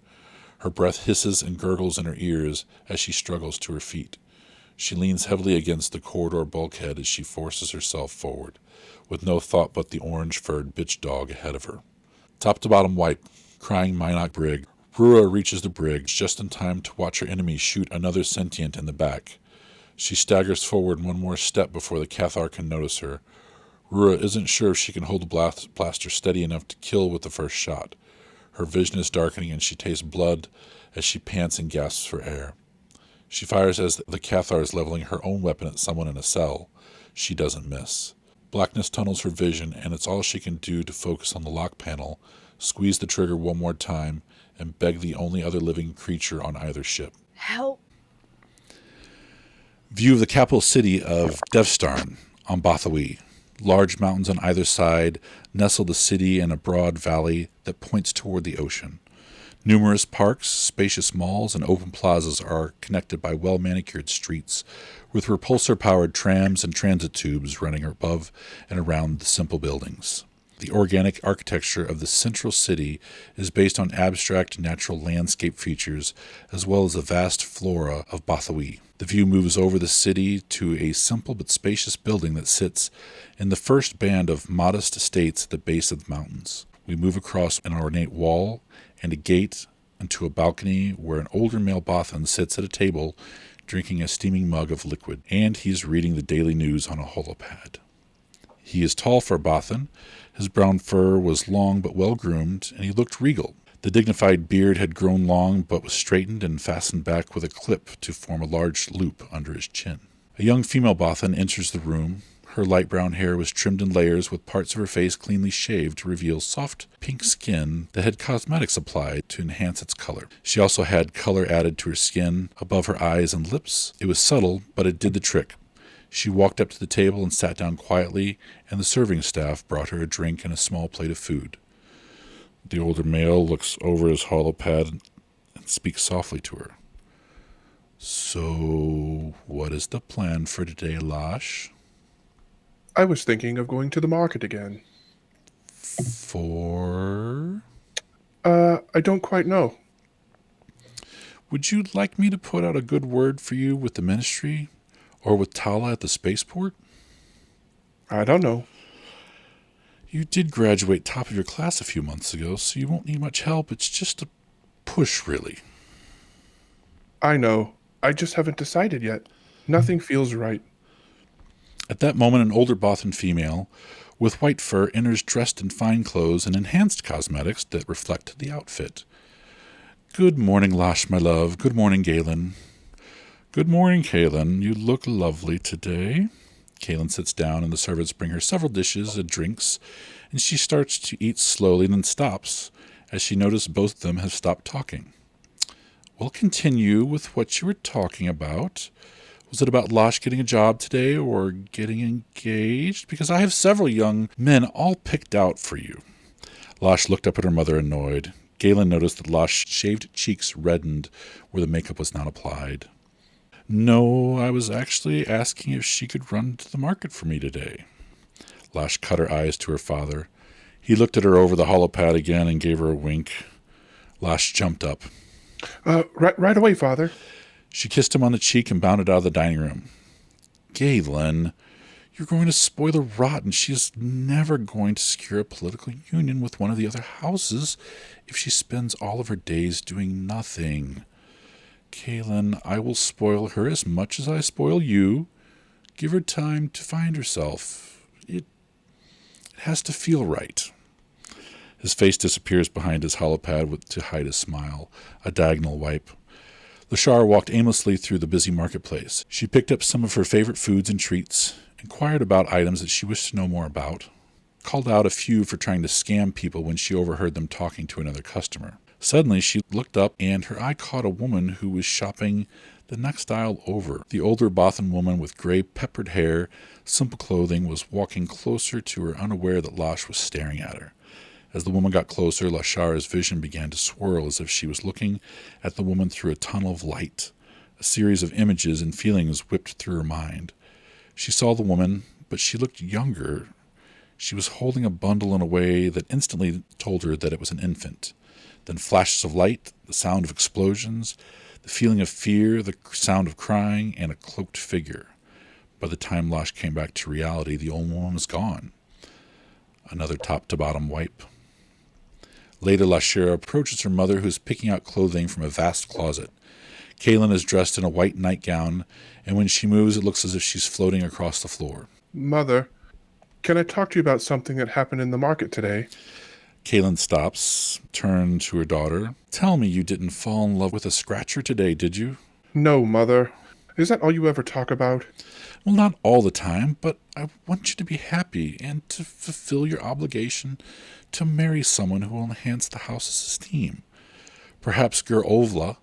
Her breath hisses and gurgles in her ears as she struggles to her feet. She leans heavily against the corridor bulkhead as she forces herself forward, with no thought but the orange-furred bitch dog ahead of her. Top to bottom wipe, crying Minot brig, Rua reaches the brig just in time to watch her enemy shoot another sentient in the back. She staggers forward one more step before the Cathar can notice her. Rua isn't sure if she can hold the blaster steady enough to kill with the first shot. Her vision is darkening and she tastes blood as she pants and gasps for air. She fires as the Cathar is leveling her own weapon at someone in a cell. She doesn't miss. Blackness tunnels her vision, and it's all she can do to focus on the lock panel, squeeze the trigger one more time, and beg the only other living creature on either ship. Help. View of the capital city of Devstarn on Bothawi. Large mountains on either side nestle the city in a broad valley that points toward the ocean. Numerous parks, spacious malls, and open plazas are connected by well-manicured streets, with repulsor-powered trams and transit tubes running above and around the simple buildings. The organic architecture of the central city is based on abstract natural landscape features, as well as the vast flora of Bothawi. The view moves over the city to a simple but spacious building that sits in the first band of modest estates at the base of the mountains. We move across an ornate wall and a gate into a balcony where an older male Bothan sits at a table drinking a steaming mug of liquid, and he's reading the daily news on a holopad. He is tall for a Bothan. His brown fur was long but well-groomed, and he looked regal. The dignified beard had grown long but was straightened and fastened back with a clip to form a large loop under his chin. A young female Bothan enters the room. Her light brown hair was trimmed in layers, with parts of her face cleanly shaved to reveal soft pink skin that had cosmetics applied to enhance its color. She also had color added to her skin above her eyes and lips. It was subtle, but it did the trick. She walked up to the table and sat down quietly, and the serving staff brought her a drink and a small plate of food. The older male looks over his holopad and speaks softly to her. "So, what is the plan for today, Lash?" I was thinking of going to the market again. "For?" I don't quite know. "Would you like me to put out a good word for you with the ministry? Or with Tala at the spaceport?" I don't know. "You did graduate top of your class a few months ago, so you won't need much help. It's just a push, really." I know. I just haven't decided yet. Nothing feels right. At that moment, an older Bothan female with white fur enters dressed in fine clothes and enhanced cosmetics that reflect the outfit. "Good morning, Lash, my love. Good morning, Galen." "Good morning, Kaylin. You look lovely today." Kaylin sits down, and the servants bring her several dishes and drinks, and she starts to eat slowly and then stops, as she notices both of them have stopped talking. "We'll continue with what you were talking about. Was it about Lash getting a job today or getting engaged? Because I have several young men all picked out for you." Lash looked up at her mother, annoyed. Galen noticed that Lash's shaved cheeks reddened where the makeup was not applied. "No, I was actually asking if she could run to the market for me today." Lash cut her eyes to her father. He looked at her over the holopad again and gave her a wink. Lash jumped up. Right away, Father. She kissed him on the cheek and bounded out of the dining room. "Galen, you're going to spoil her rotten. She is never going to secure a political union with one of the other houses if she spends all of her days doing nothing." Kaylin, I will spoil her as much as I spoil you. Give her time to find herself. It has to feel right. His face disappears behind his hollow pad to hide his smile, a diagonal wipe. Lashara walked aimlessly through the busy marketplace. She picked up some of her favorite foods and treats, inquired about items that she wished to know more about, called out a few for trying to scam people when she overheard them talking to another customer. Suddenly, she looked up, and her eye caught a woman who was shopping the next aisle over. The older Bothan woman with gray peppered hair, simple clothing, was walking closer to her, unaware that Lash was staring at her. As the woman got closer, Lashara's vision began to swirl as if she was looking at the woman through a tunnel of light. A series of images and feelings whipped through her mind. She saw the woman, but she looked younger. She was holding a bundle in a way that instantly told her that it was an infant. Then flashes of light, the sound of explosions, the feeling of fear, the sound of crying, and a cloaked figure. By the time Lash came back to reality, the old woman was gone. Another top-to-bottom wipe. Later, Lashara approaches her mother, who is picking out clothing from a vast closet. Kaylin is dressed in a white nightgown, and when she moves, it looks as if she's floating across the floor. Mother, can I talk to you about something that happened in the market today? Kaylin stops, turns to her daughter. Tell me you didn't fall in love with a scratcher today, did you? No, Mother. Is that all you ever talk about? Well, not all the time, but I want you to be happy and to fulfill your obligation to marry someone who will enhance the house's esteem. Perhaps Ger Ovla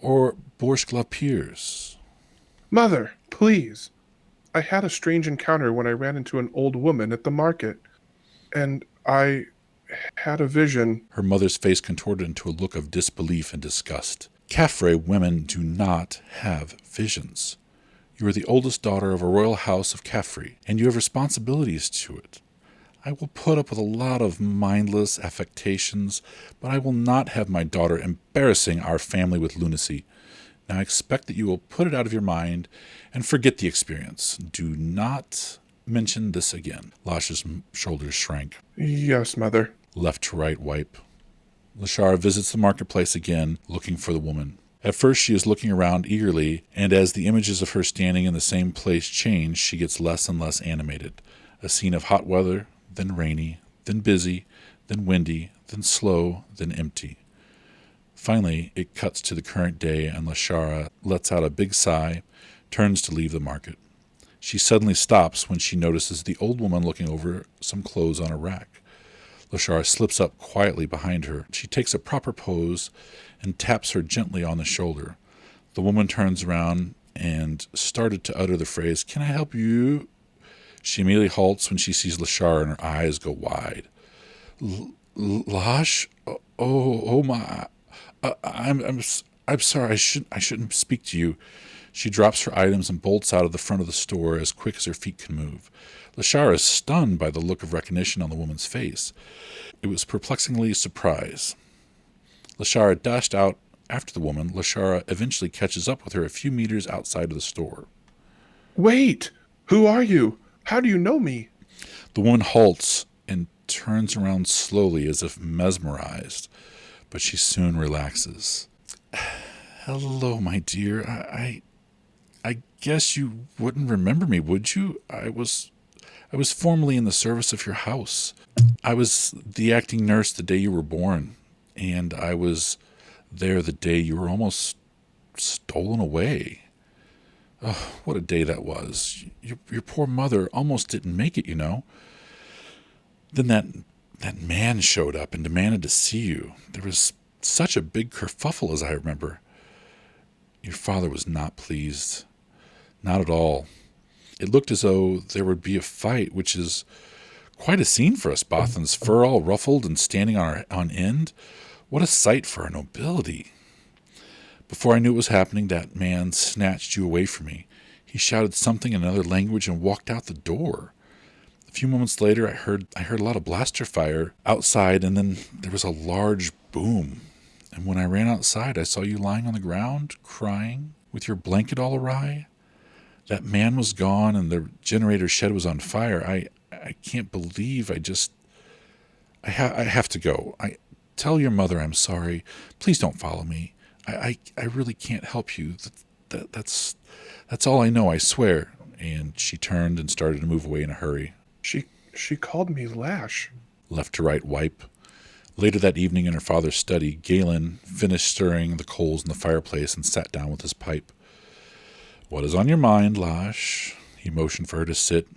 or Borshkla Piers. Mother, please. I had a strange encounter when I ran into an old woman at the market, and I had a vision. Her mother's face contorted into a look of disbelief and disgust. Caffrey women do not have visions. You are the oldest daughter of a royal house of Caffrey, and you have responsibilities to it. I will put up with a lot of mindless affectations, but I will not have my daughter embarrassing our family with lunacy. Now I expect that you will put it out of your mind and forget the experience. Do not mention this again. Lash's shoulders shrank. Yes, Mother. Left to right wipe. Lashara visits the marketplace again, looking for the woman. At first she is looking around eagerly, and as the images of her standing in the same place change, she gets less and less animated. A scene of hot weather, then rainy, then busy, then windy, then slow, then empty. Finally, it cuts to the current day, and Lashara lets out a big sigh, turns to leave the market. She suddenly stops when she notices the old woman looking over some clothes on a rack. Lashara slips up quietly behind her. She takes a proper pose and taps her gently on the shoulder. The woman turns around and started to utter the phrase, "Can I help you?" She immediately halts when she sees Lashara, and her eyes go wide. Lash? Oh my! I'm sorry. I shouldn't speak to you. She drops her items and bolts out of the front of the store as quick as her feet can move. Lashara is stunned by the look of recognition on the woman's face. It was perplexingly surprise. Lashara dashed out after the woman. Lashara eventually catches up with her a few meters outside of the store. Wait! Who are you? How do you know me? The woman halts and turns around slowly as if mesmerized, but she soon relaxes. Hello, my dear. I guess you wouldn't remember me, would you? I was formerly in the service of your house. I was the acting nurse the day you were born, and I was there the day you were almost stolen away. Oh, what a day that was. Your poor mother almost didn't make it, you know. Then that man showed up and demanded to see you. There was such a big kerfuffle, as I remember. Your father was not pleased. Not at all. It looked as though there would be a fight, which is quite a scene for us Bothans, fur all ruffled and standing on end. What a sight for our nobility. Before I knew what was happening, that man snatched you away from me. He shouted something in another language and walked out the door. A few moments later, I heard a lot of blaster fire outside, and then there was a large boom. And when I ran outside, I saw you lying on the ground, crying, with your blanket all awry. That man was gone, and the generator shed was on fire. I can't believe I have to go. Tell your mother I'm sorry. Please don't follow me. I really can't help you. That's all I know, I swear. And she turned and started to move away in a hurry. She called me Lash. Left to right wipe. Later that evening in her father's study, Galen finished stirring the coals in the fireplace and sat down with his pipe. What is on your mind, Lash? He motioned for her to sit.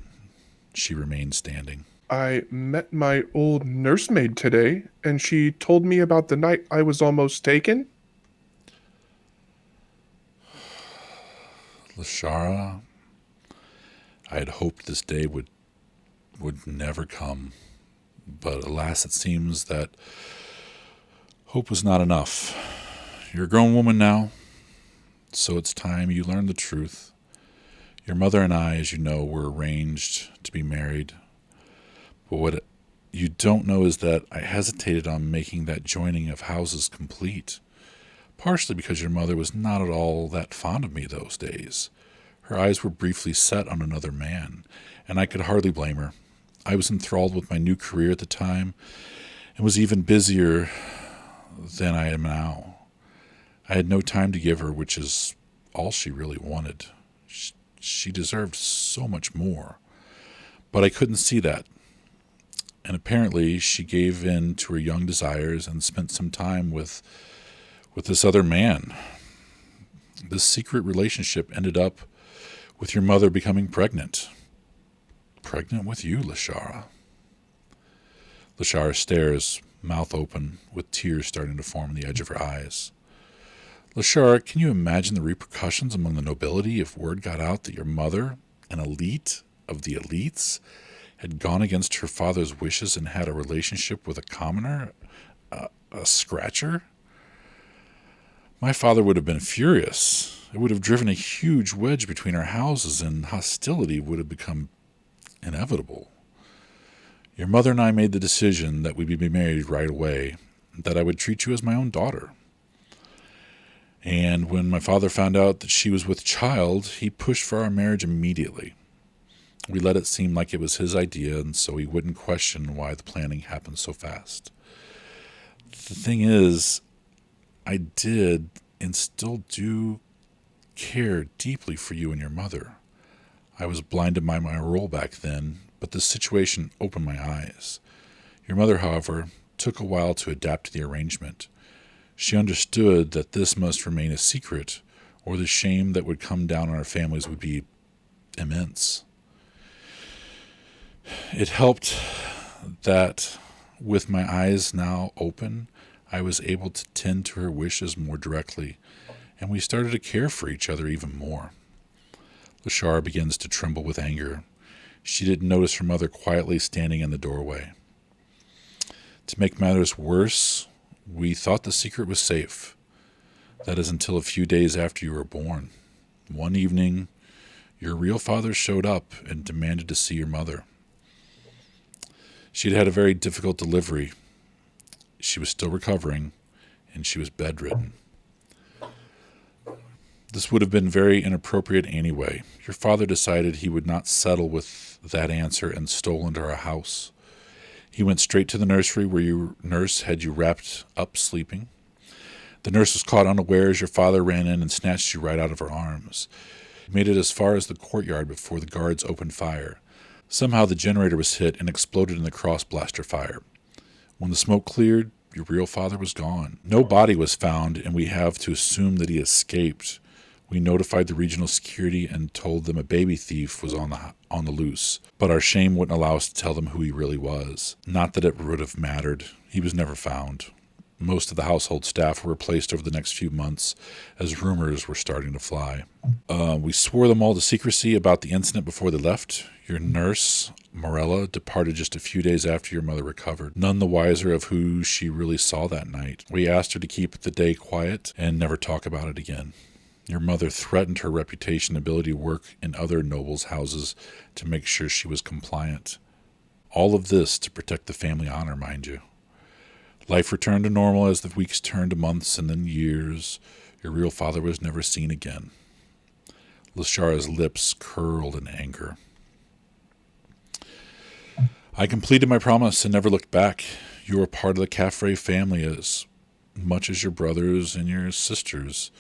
She remained standing. I met my old nursemaid today, and she told me about the night I was almost taken. Lashara, I had hoped this day would never come. But alas, it seems that hope was not enough. You're a grown woman now, so it's time you learn the truth. Your mother and I, as you know, were arranged to be married. But what you don't know is that I hesitated on making that joining of houses complete, partially because your mother was not at all that fond of me those days. Her eyes were briefly set on another man, and I could hardly blame her. I was enthralled with my new career at the time and was even busier than I am now. I had no time to give her, which is all she really wanted. She deserved so much more. But I couldn't see that. And apparently she gave in to her young desires and spent some time with this other man. This secret relationship ended up with your mother becoming pregnant. Pregnant with you, Lashara. Lashara stares, mouth open, with tears starting to form on the edge of her eyes. Lashara, can you imagine the repercussions among the nobility if word got out that your mother, an elite of the elites, had gone against her father's wishes and had a relationship with a commoner, a scratcher? My father would have been furious. It would have driven a huge wedge between our houses, and hostility would have become inevitable. Your mother and I made the decision that we'd be married right away, that I would treat you as my own daughter. And when my father found out that she was with child, he pushed for our marriage immediately. We let it seem like it was his idea, and so he wouldn't question why the planning happened so fast. The thing is, I did and still do care deeply for you and your mother. I was blinded by my role back then, but this situation opened my eyes. Your mother, however, took a while to adapt to the arrangement. She understood that this must remain a secret, or the shame that would come down on our families would be immense. It helped that, with my eyes now open, I was able to tend to her wishes more directly, and we started to care for each other even more. Lashara begins to tremble with anger. She didn't notice her mother quietly standing in the doorway. To make matters worse, we thought the secret was safe. That is until a few days after you were born. One evening, your real father showed up and demanded to see your mother. She'd had a very difficult delivery. She was still recovering, and she was bedridden. This would have been very inappropriate anyway. Your father decided he would not settle with that answer and stole into our house. He went straight to the nursery where your nurse had you wrapped up sleeping. The nurse was caught unaware as your father ran in and snatched you right out of her arms. He made it as far as the courtyard before the guards opened fire. Somehow the generator was hit and exploded in the cross-blaster fire. When the smoke cleared, your real father was gone. No body was found, and we have to assume that he escaped. We notified the regional security and told them a baby thief was on the loose, but our shame wouldn't allow us to tell them who he really was. Not that it would have mattered. He was never found. Most of the household staff were replaced over the next few months as rumors were starting to fly. We swore them all to secrecy about the incident before they left. Your nurse, Morella, departed just a few days after your mother recovered, none the wiser of who she really saw that night. We asked her to keep the day quiet and never talk about it again. Your mother threatened her reputation and ability to work in other nobles' houses to make sure she was compliant. All of this to protect the family honor, mind you. Life returned to normal as the weeks turned to months and then years. Your real father was never seen again. Lashara's lips curled in anger. I completed my promise and never looked back. You were part of the Caffrey family as much as your brothers and your sisters,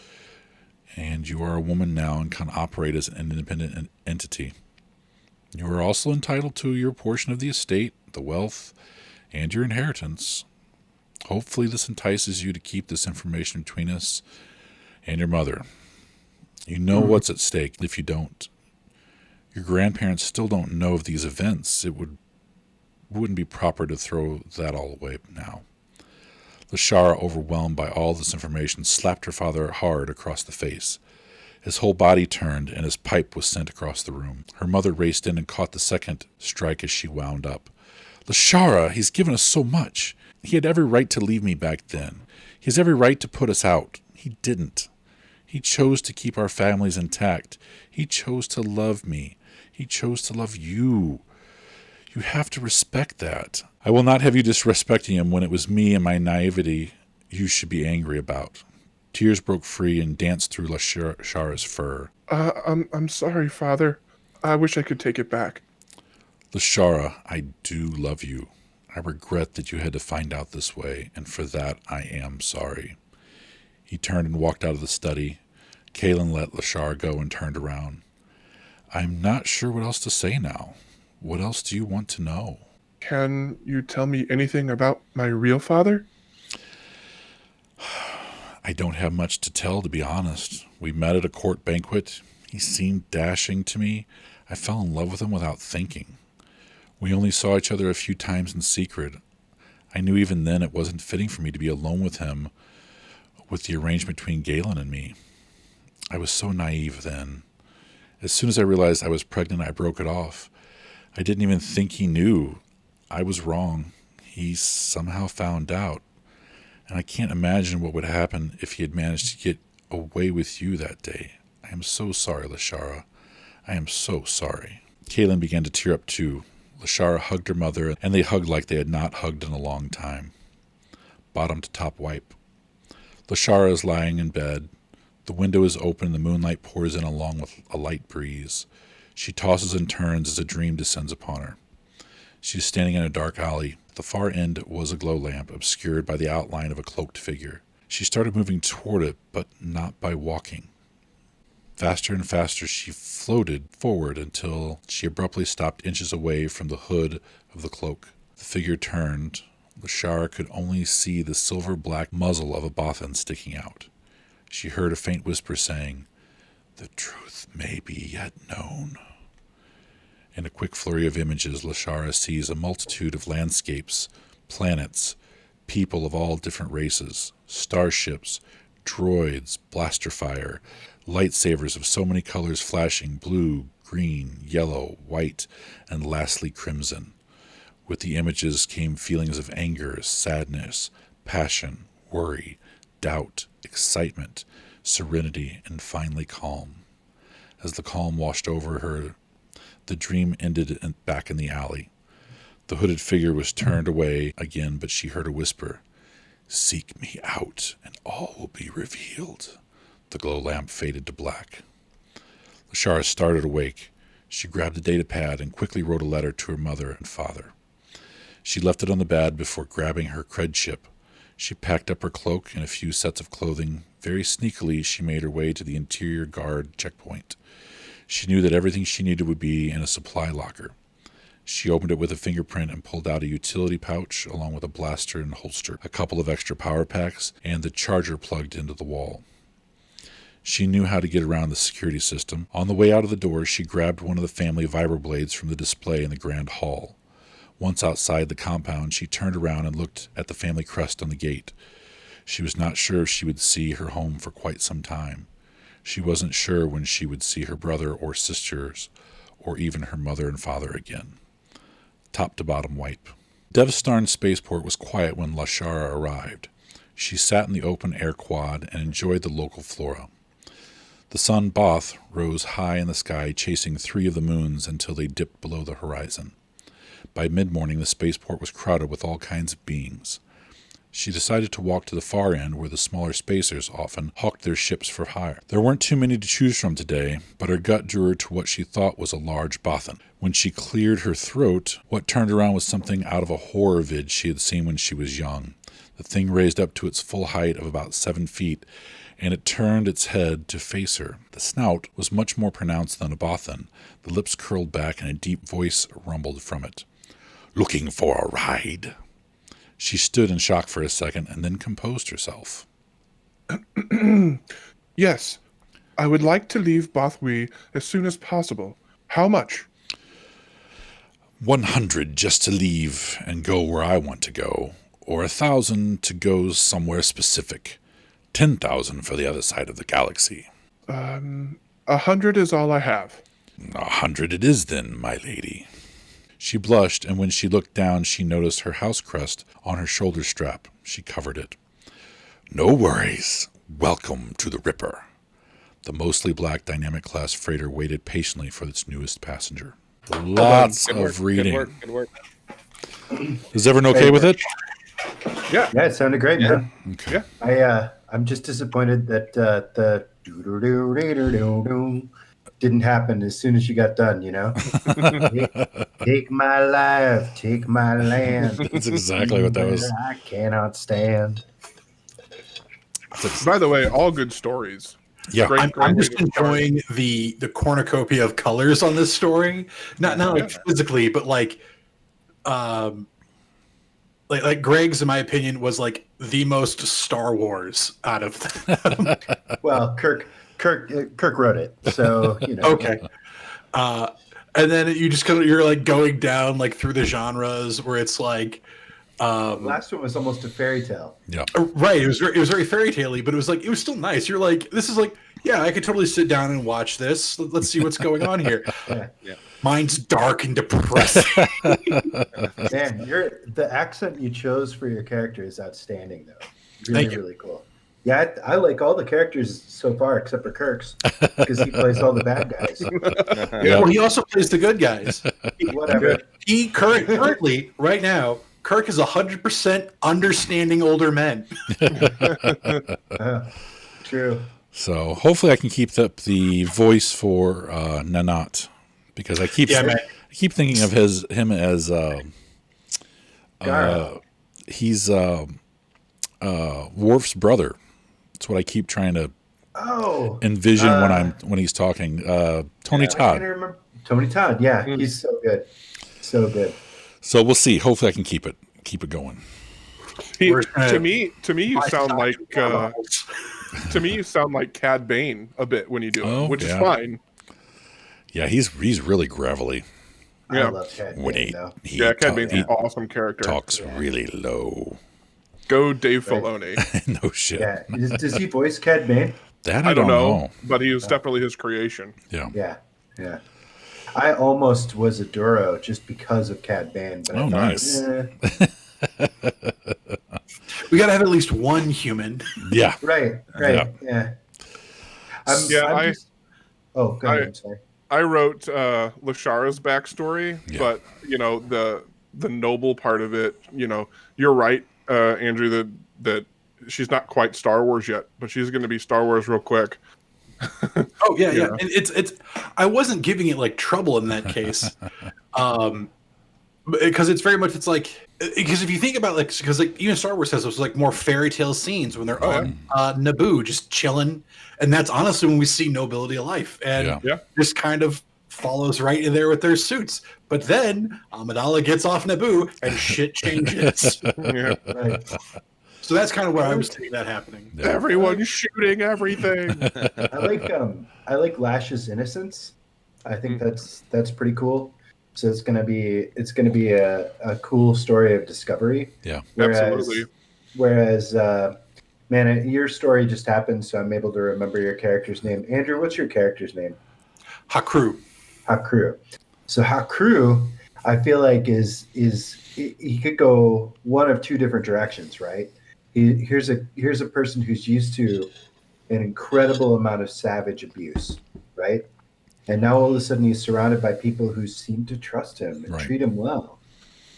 and you are a woman now and can operate as an independent entity. You are also entitled to your portion of the estate, the wealth, and your inheritance. Hopefully this entices you to keep this information between us and your mother. You know what's at stake if you don't. Your grandparents still don't know of these events. It wouldn't be proper to throw that all away now. Lashara, overwhelmed by all this information, slapped her father hard across the face. His whole body turned, and his pipe was sent across the room. Her mother raced in and caught the second strike as she wound up. Lashara, he's given us so much. He had every right to leave me back then. He has every right to put us out. He didn't. He chose to keep our families intact. He chose to love me. He chose to love you. You have to respect that. I will not have you disrespecting him when it was me and my naivety you should be angry about. Tears broke free and danced through Lashara's fur. I'm sorry, Father. I wish I could take it back. Lashara, I do love you. I regret that you had to find out this way, and for that I am sorry. He turned and walked out of the study. Kaelin let Lashara go and turned around. I'm not sure what else to say now. What else do you want to know? Can you tell me anything about my real father? I don't have much to tell, to be honest. We met at a court banquet. He seemed dashing to me. I fell in love with him without thinking. We only saw each other a few times in secret. I knew even then it wasn't fitting for me to be alone with him, with the arrangement between Galen and me. I was so naive then. As soon as I realized I was pregnant, I broke it off. I didn't even think he knew. I was wrong. He somehow found out. And I can't imagine what would happen if he had managed to get away with you that day. I am so sorry, Lashara. I am so sorry. Kaelin began to tear up too. Lashara hugged her mother, and they hugged like they had not hugged in a long time. Bottom to top wipe. Lashara is lying in bed. The window is open and the moonlight pours in along with a light breeze. She tosses and turns as a dream descends upon her. She is standing in a dark alley. At the far end was a glow lamp, obscured by the outline of a cloaked figure. She started moving toward it, but not by walking. Faster and faster she floated forward until she abruptly stopped inches away from the hood of the cloak. The figure turned. Lashara could only see the silver-black muzzle of a Bothan sticking out. She heard a faint whisper saying, "The truth may be yet known." In a quick flurry of images, Lashara sees a multitude of landscapes, planets, people of all different races, starships, droids, blaster fire, lightsabers of so many colors flashing blue, green, yellow, white, and lastly crimson. With the images came feelings of anger, sadness, passion, worry, doubt, excitement, serenity, and finally calm. As the calm washed over her, the dream ended back in the alley. The hooded figure was turned away again, but she heard a whisper, "Seek me out, and all will be revealed." The glow lamp faded to black. Lashara started awake. She grabbed a data pad and quickly wrote a letter to her mother and father. She left it on the bed before grabbing her cred chip. She packed up her cloak and a few sets of clothing. Very sneakily, she made her way to the interior guard checkpoint. She knew that everything she needed would be in a supply locker. She opened it with a fingerprint and pulled out a utility pouch along with a blaster and holster, a couple of extra power packs, and the charger plugged into the wall. She knew how to get around the security system. On the way out of the door, she grabbed one of the family vibroblades from the display in the grand hall. Once outside the compound, she turned around and looked at the family crest on the gate. She was not sure if she would see her home for quite some time. She wasn't sure when she would see her brother or sisters, or even her mother and father again. Top to bottom wipe. Devastarn spaceport was quiet when Lashara arrived. She sat in the open air quad and enjoyed the local flora. The sun Both rose high in the sky, chasing 3 of the moons until they dipped below the horizon. By mid-morning, the spaceport was crowded with all kinds of beings. She decided to walk to the far end where the smaller spacers often hawked their ships for hire. There weren't too many to choose from today, but her gut drew her to what she thought was a large bothan. When she cleared her throat, what turned around was something out of a horror vid she had seen when she was young. The thing raised up to its full height of about 7 feet, and it turned its head to face her. The snout was much more pronounced than a bothan. The lips curled back, and a deep voice rumbled from it. "Looking for a ride?" She stood in shock for a second and then composed herself. Yes, I would like to leave Bothwy as soon as possible. How much? 100 just to leave and go where I want to go, or 1,000 to go somewhere specific. 10,000 for the other side of the galaxy. 100 is all I have. 100 it is then, my lady. She blushed, and when she looked down, she noticed her house crest on her shoulder strap. She covered it. No worries. Welcome to the Ripper. The mostly black dynamic class freighter waited patiently for its newest passenger. Lots of reading. Good work. Is everyone okay with it? Yeah. Yeah, it sounded great, man. Okay. Yeah. I'm just disappointed that the didn't happen as soon as you got done, you know? Take my life, take my land. That's exactly what that was. I cannot stand. By the way, all good stories. Yeah. Great I'm way just to start. enjoying the cornucopia of colors on this story. Not like physically, but like Greg's, in my opinion, was like the most Star Wars out of them. Well, Kirk wrote it, so you know. Okay. And then you just you're like going down like through the genres where it's like The last one was almost a fairy tale. Yeah. right. It was very fairy tale-y, but it was still nice. You're like, this is like, yeah, I could totally sit down and watch this. Let's see what's going on here. Yeah. Mine's dark and depressing. Man, the accent you chose for your character is outstanding, though. Really, Thank you. really cool. Yeah, I like all the characters so far except for Kirk's because he plays all the bad guys. Well, he also plays the good guys. Whatever. He currently, right now, Kirk is 100% understanding older men. True. So hopefully I can keep up the voice for Nanat, because I keep thinking of him as he's Worf's brother. That's what I keep trying to envision when he's talking. Tony I can't Todd. remember. Tony Todd. Yeah, he's so good. So good. So we'll see. Hopefully I can keep it going. To me, you sound like you sound like Cad Bane a bit when you do it, which is fine. Yeah, he's really gravelly. Yeah. I love Cad When Bane, though. Cad Bane's an awesome character. Talks really low. Go Dave Filoni. No shit. Yeah. Does he voice Cad Bane? That I don't know, but he was definitely his creation. Yeah. Yeah. I almost was a Duro just because of Cad Bane. But I thought, nice. We got to have at least one human. Yeah. Right. Yeah. Go ahead. I'm sorry. I wrote Lashara's backstory, but the noble part of it, you're right, Andrew, that she's not quite Star Wars yet, but she's going to be Star Wars real quick. Oh yeah. And it's I wasn't giving it like trouble in that case, because it's very much because if you think about even Star Wars has those like more fairy tale scenes when they're on Naboo just chilling, and that's honestly when we see nobility of life, and just kind of follows right in there with their suits. But then Amidala gets off Naboo and shit changes. Right. So that's kind of where I was seeing that happening. Yeah. Everyone's shooting everything. I like Lash's innocence. I think that's pretty cool. So it's gonna be a cool story of discovery. Yeah. Absolutely. Whereas, man, your story just happened, so I'm able to remember your character's name. Andrew, what's your character's name? Hakru. So Hakru, I feel like he could go one of two different directions, right? Here's a person who's used to an incredible amount of savage abuse, right? And now all of a sudden he's surrounded by people who seem to trust him and treat him well.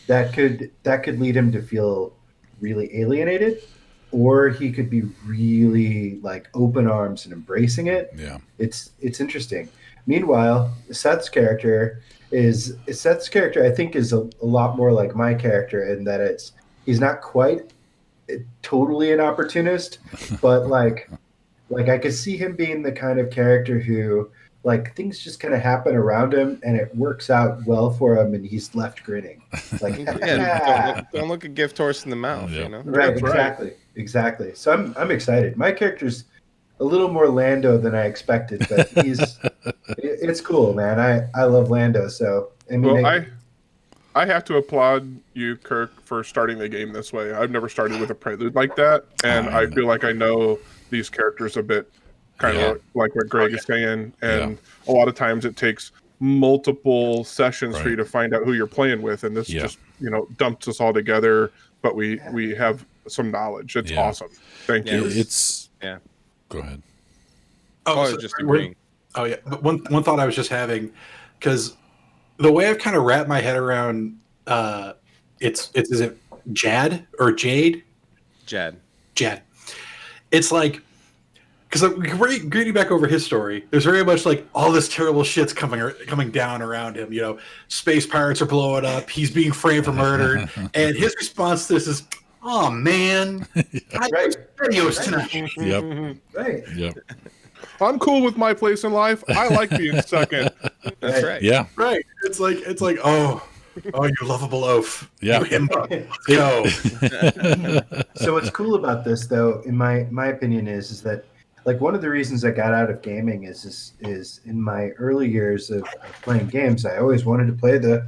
That could lead him to feel really alienated, or he could be really like open arms and embracing it. Yeah. It's interesting. Meanwhile, Seth's character, I think, is a lot more like my character in that he's not quite totally an opportunist, but like I could see him being the kind of character who like things just kind of happen around him and it works out well for him and he's left grinning. Like Yeah, don't look a gift horse in the mouth, Yeah. you know? right, That's exactly. So I'm excited. My character's a little more Lando than I expected, but it's cool, man. I love Lando, so I mean, Well, I have to applaud you, Kirk, for starting the game this way. I've never started with a prelude like that, and I feel like I know these characters a bit, kind of like what Greg is saying. And a lot of times it takes multiple sessions for you to find out who you're playing with, and this just dumps us all together. But we have some knowledge. It's awesome. Thank you. Go ahead. Oh, Just agreeing. Oh yeah, but one thought I was just having, because the way I've kind of wrapped my head around, is it Jad or Jade? Jad. It's like, because reading back over his story, there's very much like all this terrible shit's coming down around him. You know, space pirates are blowing up. He's being framed for murder, and his response to this is, "Oh man, I Right. videos tonight." Yep. right. Yep. I'm cool with my place in life. I like being second. That's right. Yeah. Right. It's like oh, you lovable oaf. Yeah. You himbo. Let's go. So what's cool about this, though, in my opinion, is that like one of the reasons I got out of gaming is in my early years of playing games, I always wanted to play the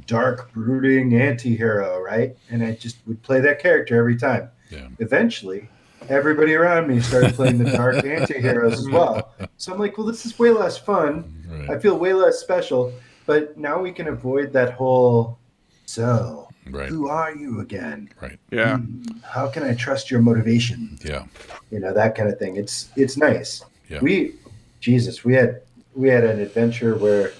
dark, brooding anti-hero, right? And I just would play that character every time. Yeah. Eventually, everybody around me started playing the dark anti-heroes as well. So I'm like, well, this is way less fun. Right. I feel way less special. But now we can avoid that whole, so Right. who are you again? Right. Yeah. How can I trust your motivation? Yeah. You know, that kind of thing. It's nice. Yeah. We had an adventure where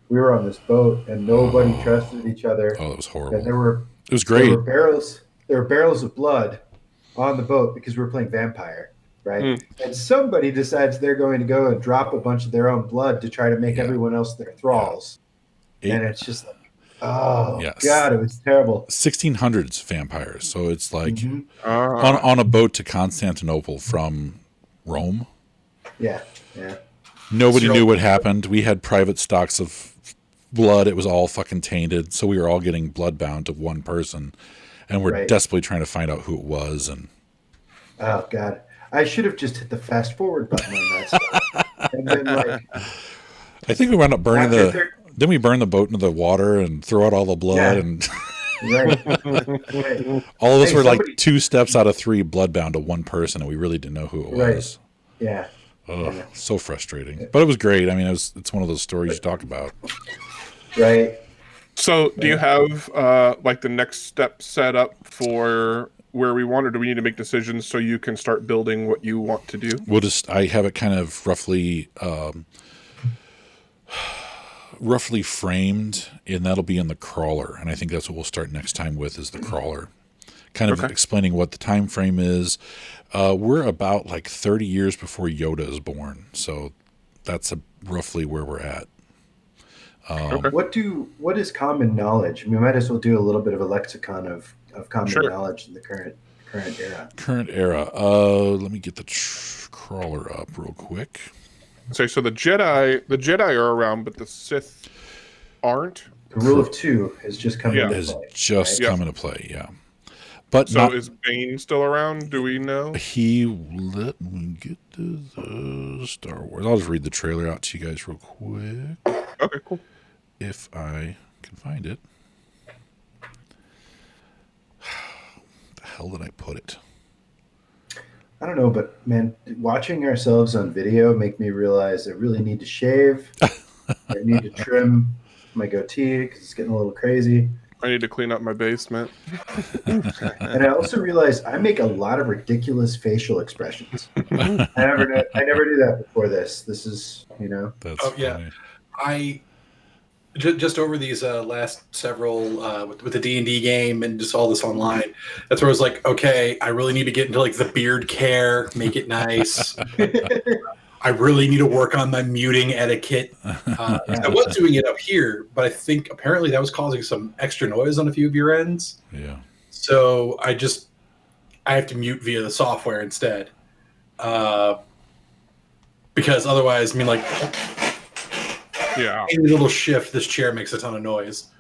we were on this boat and nobody trusted each other. Oh, that was And horrible. there were great. There were barrels of blood on the boat because we were playing vampire, right? And somebody decides they're going to go and drop a bunch of their own blood to try to make everyone else their thralls. And it's just like, oh God, it was terrible. 1600s vampires. So it's like Mm-hmm. on a boat to Constantinople from Rome. Yeah. Nobody knew what happened. We had private stocks of blood. It was all fucking tainted. So we were all getting blood bound to one person. And we're desperately trying to find out who it was. And oh God, I should have just hit the fast forward button on that stuff. And then like, I think we wound up burning Then we burn the boat into the water and throw out all the blood. And right. all of us were like 2 steps out of 3 blood bound to one person. And we really didn't know who it was. Yeah. Ugh, so frustrating. But it was great. I mean, it's one of those stories you talk about. Right. So, do you have like the next step set up for where we want, or do we need to make decisions so you can start building what you want to do? I have it kind of roughly framed, and that'll be in the crawler. And I think that's what we'll start next time with, is the crawler. Kind of explaining what the time frame is. We're about like 30 years before Yoda is born. So that's roughly where we're at. What is common knowledge? We might as well do a little bit of a lexicon of common knowledge in the current era. Current era. Let me get the crawler up real quick. So the Jedi are around, but the Sith aren't. The rule of 2 has just come into play. Come into play, yeah. But so is Bane still around? Do we know? Let me get to the Star Wars. I'll just read the trailer out to you guys real quick. Okay, cool. If I can find it. Where the hell did I put it? I don't know, but man, watching ourselves on video make me realize I really need to shave. I need to trim my goatee because it's getting a little crazy. I need to clean up my basement. And I also realize I make a lot of ridiculous facial expressions. I never knew that before this. This is, That's funny. just over these last several with the D&D game and just all this online, that's where I was like, okay, I really need to get into like the beard care, make it nice. I really need to work on my muting etiquette. I was doing it up here, but I think apparently that was causing some extra noise on a few of your ends. Yeah. So I have to mute via the software instead. Because otherwise, I mean, like, any little shift, this chair makes a ton of noise.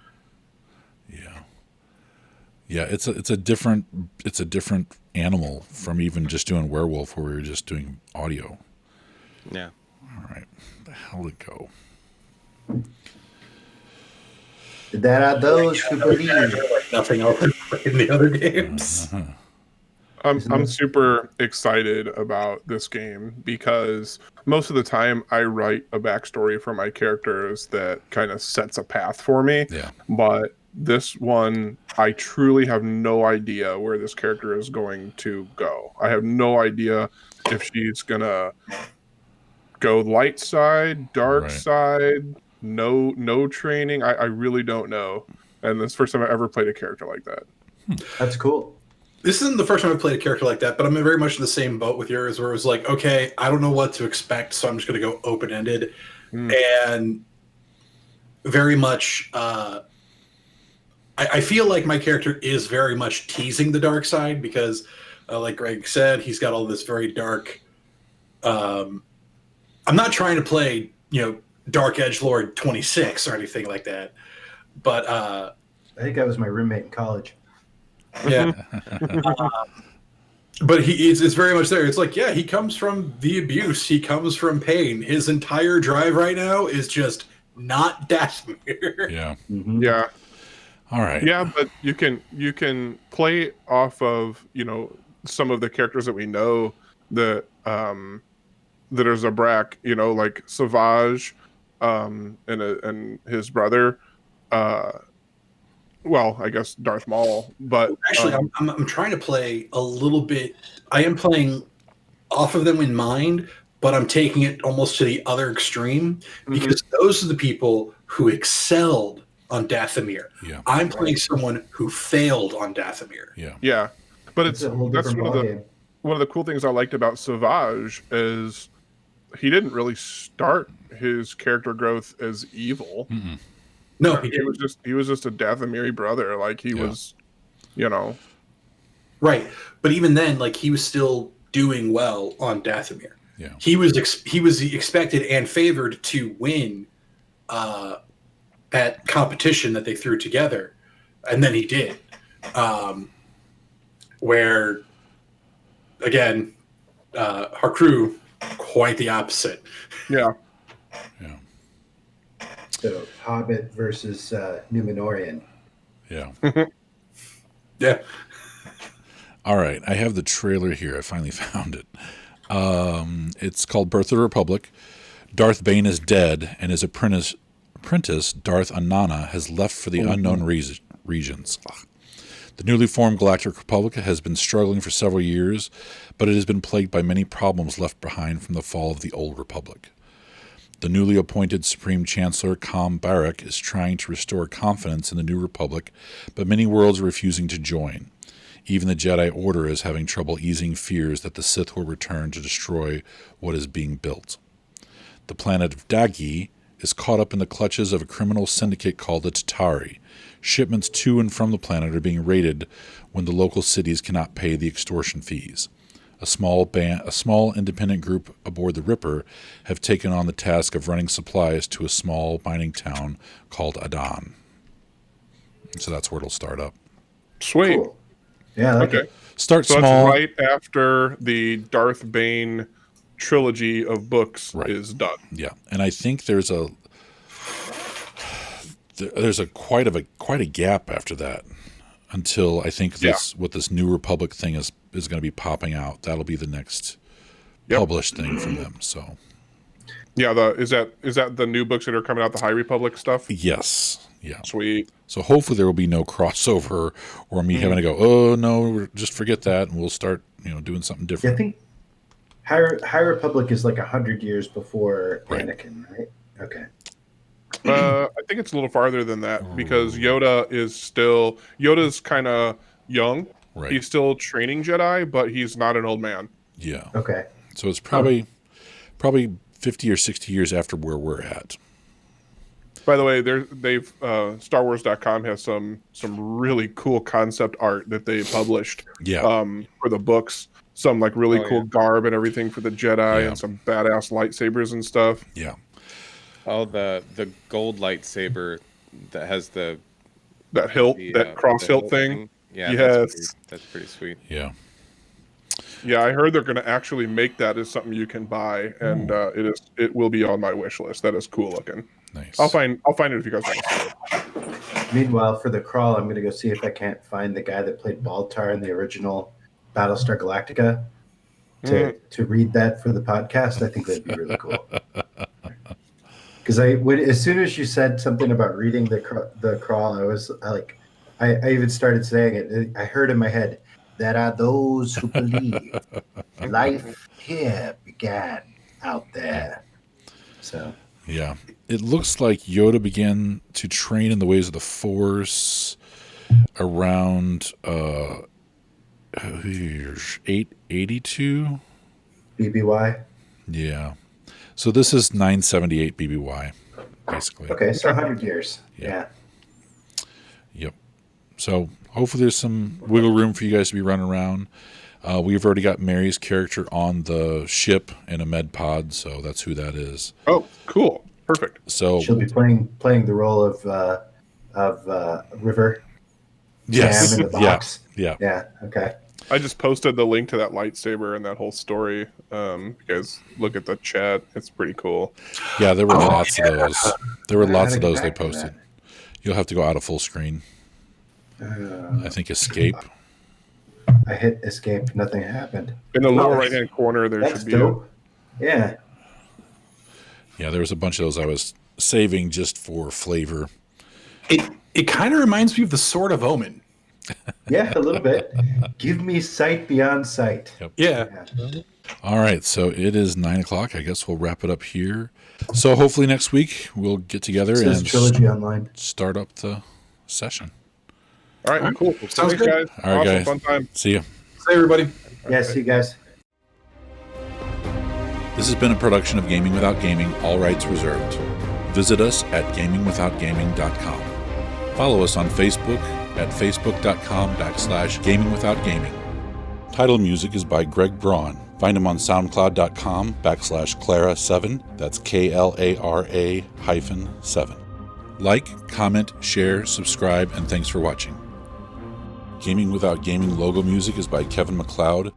Yeah, it's a different animal from even just doing werewolf, where we were just doing audio. Yeah. All right, where the hell did it go? There are those who believe. Like nothing else in the other games. I'm super excited about this game because most of the time I write a backstory for my characters that kind of sets a path for me. Yeah. But this one, I truly have no idea where this character is going to go. I have no idea if she's gonna go light side, dark side, no training. I really don't know. And this is the first time I ever played a character like that. That's cool. This isn't the first time I've played a character like that, but I'm very much in the same boat with yours, where it was like, okay, I don't know what to expect, so I'm just going to go open-ended. And very much, I feel like my character is very much teasing the dark side because, like Greg said, he's got all this very dark... I'm not trying to play, Dark Edgelord 26 or anything like that, but... I think that was my roommate in college. Yeah. But it's very much there. It's like, yeah, he comes from the abuse. He comes from pain. His entire drive right now is just not Dathomir. Yeah. Mm-hmm. Yeah. All right. Yeah, but you can play off of, some of the characters that we know that that are Zabrak, like Savage, and his brother. Well, I guess Darth Maul, but Actually, I'm trying to play a little bit. I am playing off of them in mind, but I'm taking it almost to the other extreme because those are the people who excelled on Dathomir. Yeah. I'm playing someone who failed on Dathomir. Yeah, but That's a whole different ballgame. One of the cool things I liked about Savage is he didn't really start his character growth as evil. Mm-mm. No, he was just a Dathomiri brother. Like he was, right. But even then, like he was still doing well on Dathomir. Yeah. He was expected and favored to win that competition that they threw together, and then he did. Where again, our crew quite the opposite. Yeah. Yeah. So Hobbit versus Numenorian. Yeah. Yeah. All right. I have the trailer here. I finally found it. It's called Birth of the Republic. Darth Bane is dead, and his apprentice Darth Anana has left for the unknown regions. The newly formed Galactic Republic has been struggling for several years, but it has been plagued by many problems left behind from the fall of the Old Republic. The newly appointed Supreme Chancellor Kam Barak is trying to restore confidence in the new Republic, but many worlds are refusing to join. Even the Jedi Order is having trouble easing fears that the Sith will return to destroy what is being built. The planet of Dagi is caught up in the clutches of a criminal syndicate called the Tatari. Shipments to and from the planet are being raided when the local cities cannot pay the extortion fees. A small independent group aboard the Ripper have taken on the task of running supplies to a small mining town called Adan. So that's where it'll start up. Sweet. Cool. Yeah. I like Okay. it. Start So small. that's right after the Darth Bane trilogy of books is done. Yeah, and I think there's quite a gap after that until I think what this New Republic thing is going to be popping out. That'll be the next published thing from them. So yeah, is that the new books that are coming out, the High Republic stuff? yes, yeah. Sweet. So hopefully there will be no crossover or me having to go, oh no, just forget that, and we'll start doing something Yeah, different. I think High Republic is like 100 years before Anakin, right? Okay. I think it's a little farther than that because Yoda's kind of young. Right. He's still training Jedi, but he's not an old man. Yeah. Okay. So it's probably 50 or 60 years after where we're at. By the way, they've StarWars.com has some really cool concept art that they published. Yeah. For the books, some like really cool yeah. garb and everything for the Jedi, Yeah. and some badass lightsabers and stuff. Yeah. Oh, the gold lightsaber that has that cross hilt hilt thing. Yeah, Yes. that's pretty sweet. Yeah. Yeah, I heard they're going to actually make that as something you can buy, and it will be on my wish list. That is cool looking. Nice. I'll find it if you guys want to see it. Meanwhile, for the crawl, I'm going to go see if I can't find the guy that played Baltar in the original Battlestar Galactica to read that for the podcast. I think that'd be really cool. Because as soon as you said something about reading the crawl, I even started saying it. I heard in my head, there are those who believe life here began out there. So. Yeah. It looks like Yoda began to train in the ways of the Force around 882. BBY? Yeah. So this is 978 BBY, basically. Okay, so 100 years. Yeah. Yep. So hopefully there's some wiggle room for you guys to be running around. We've already got Mary's character on the ship in a med pod, so that's who that is. Oh, cool. Perfect. So She'll be playing the role of River. yes, Sam in the box. yeah. Okay. I just posted the link to that lightsaber and that whole story. You guys look at the chat. It's pretty cool. Yeah, there were lots of those. There were I lots gotta of get those they back to posted. You'll have to go out of full screen. I think escape. I hit escape. Nothing happened. In the lower right-hand corner, there That's should be dope. Yeah. Yeah, there was a bunch of those I was saving just for flavor. It kind of reminds me of the Sword of Omen. Yeah, a little bit. Give me sight beyond sight. Yeah. All right, so it is 9:00. I guess we'll wrap it up here. So hopefully next week we'll get together It says and Trilogy Online. start up the session. All right, cool. Sounds Thanks, good. guys. All right, Awesome, guys. fun time. See ya. Say everybody. Yeah, see you guys. This has been a production of Gaming Without Gaming, all rights reserved. Visit us at gamingwithoutgaming.com. Follow us on Facebook at facebook.com/gamingwithoutgaming. Title music is by Greg Braun. Find him on soundcloud.com/Clara7. That's KLARA-7. Like, comment, share, subscribe, and thanks for watching. Gaming Without Gaming logo music is by Kevin MacLeod.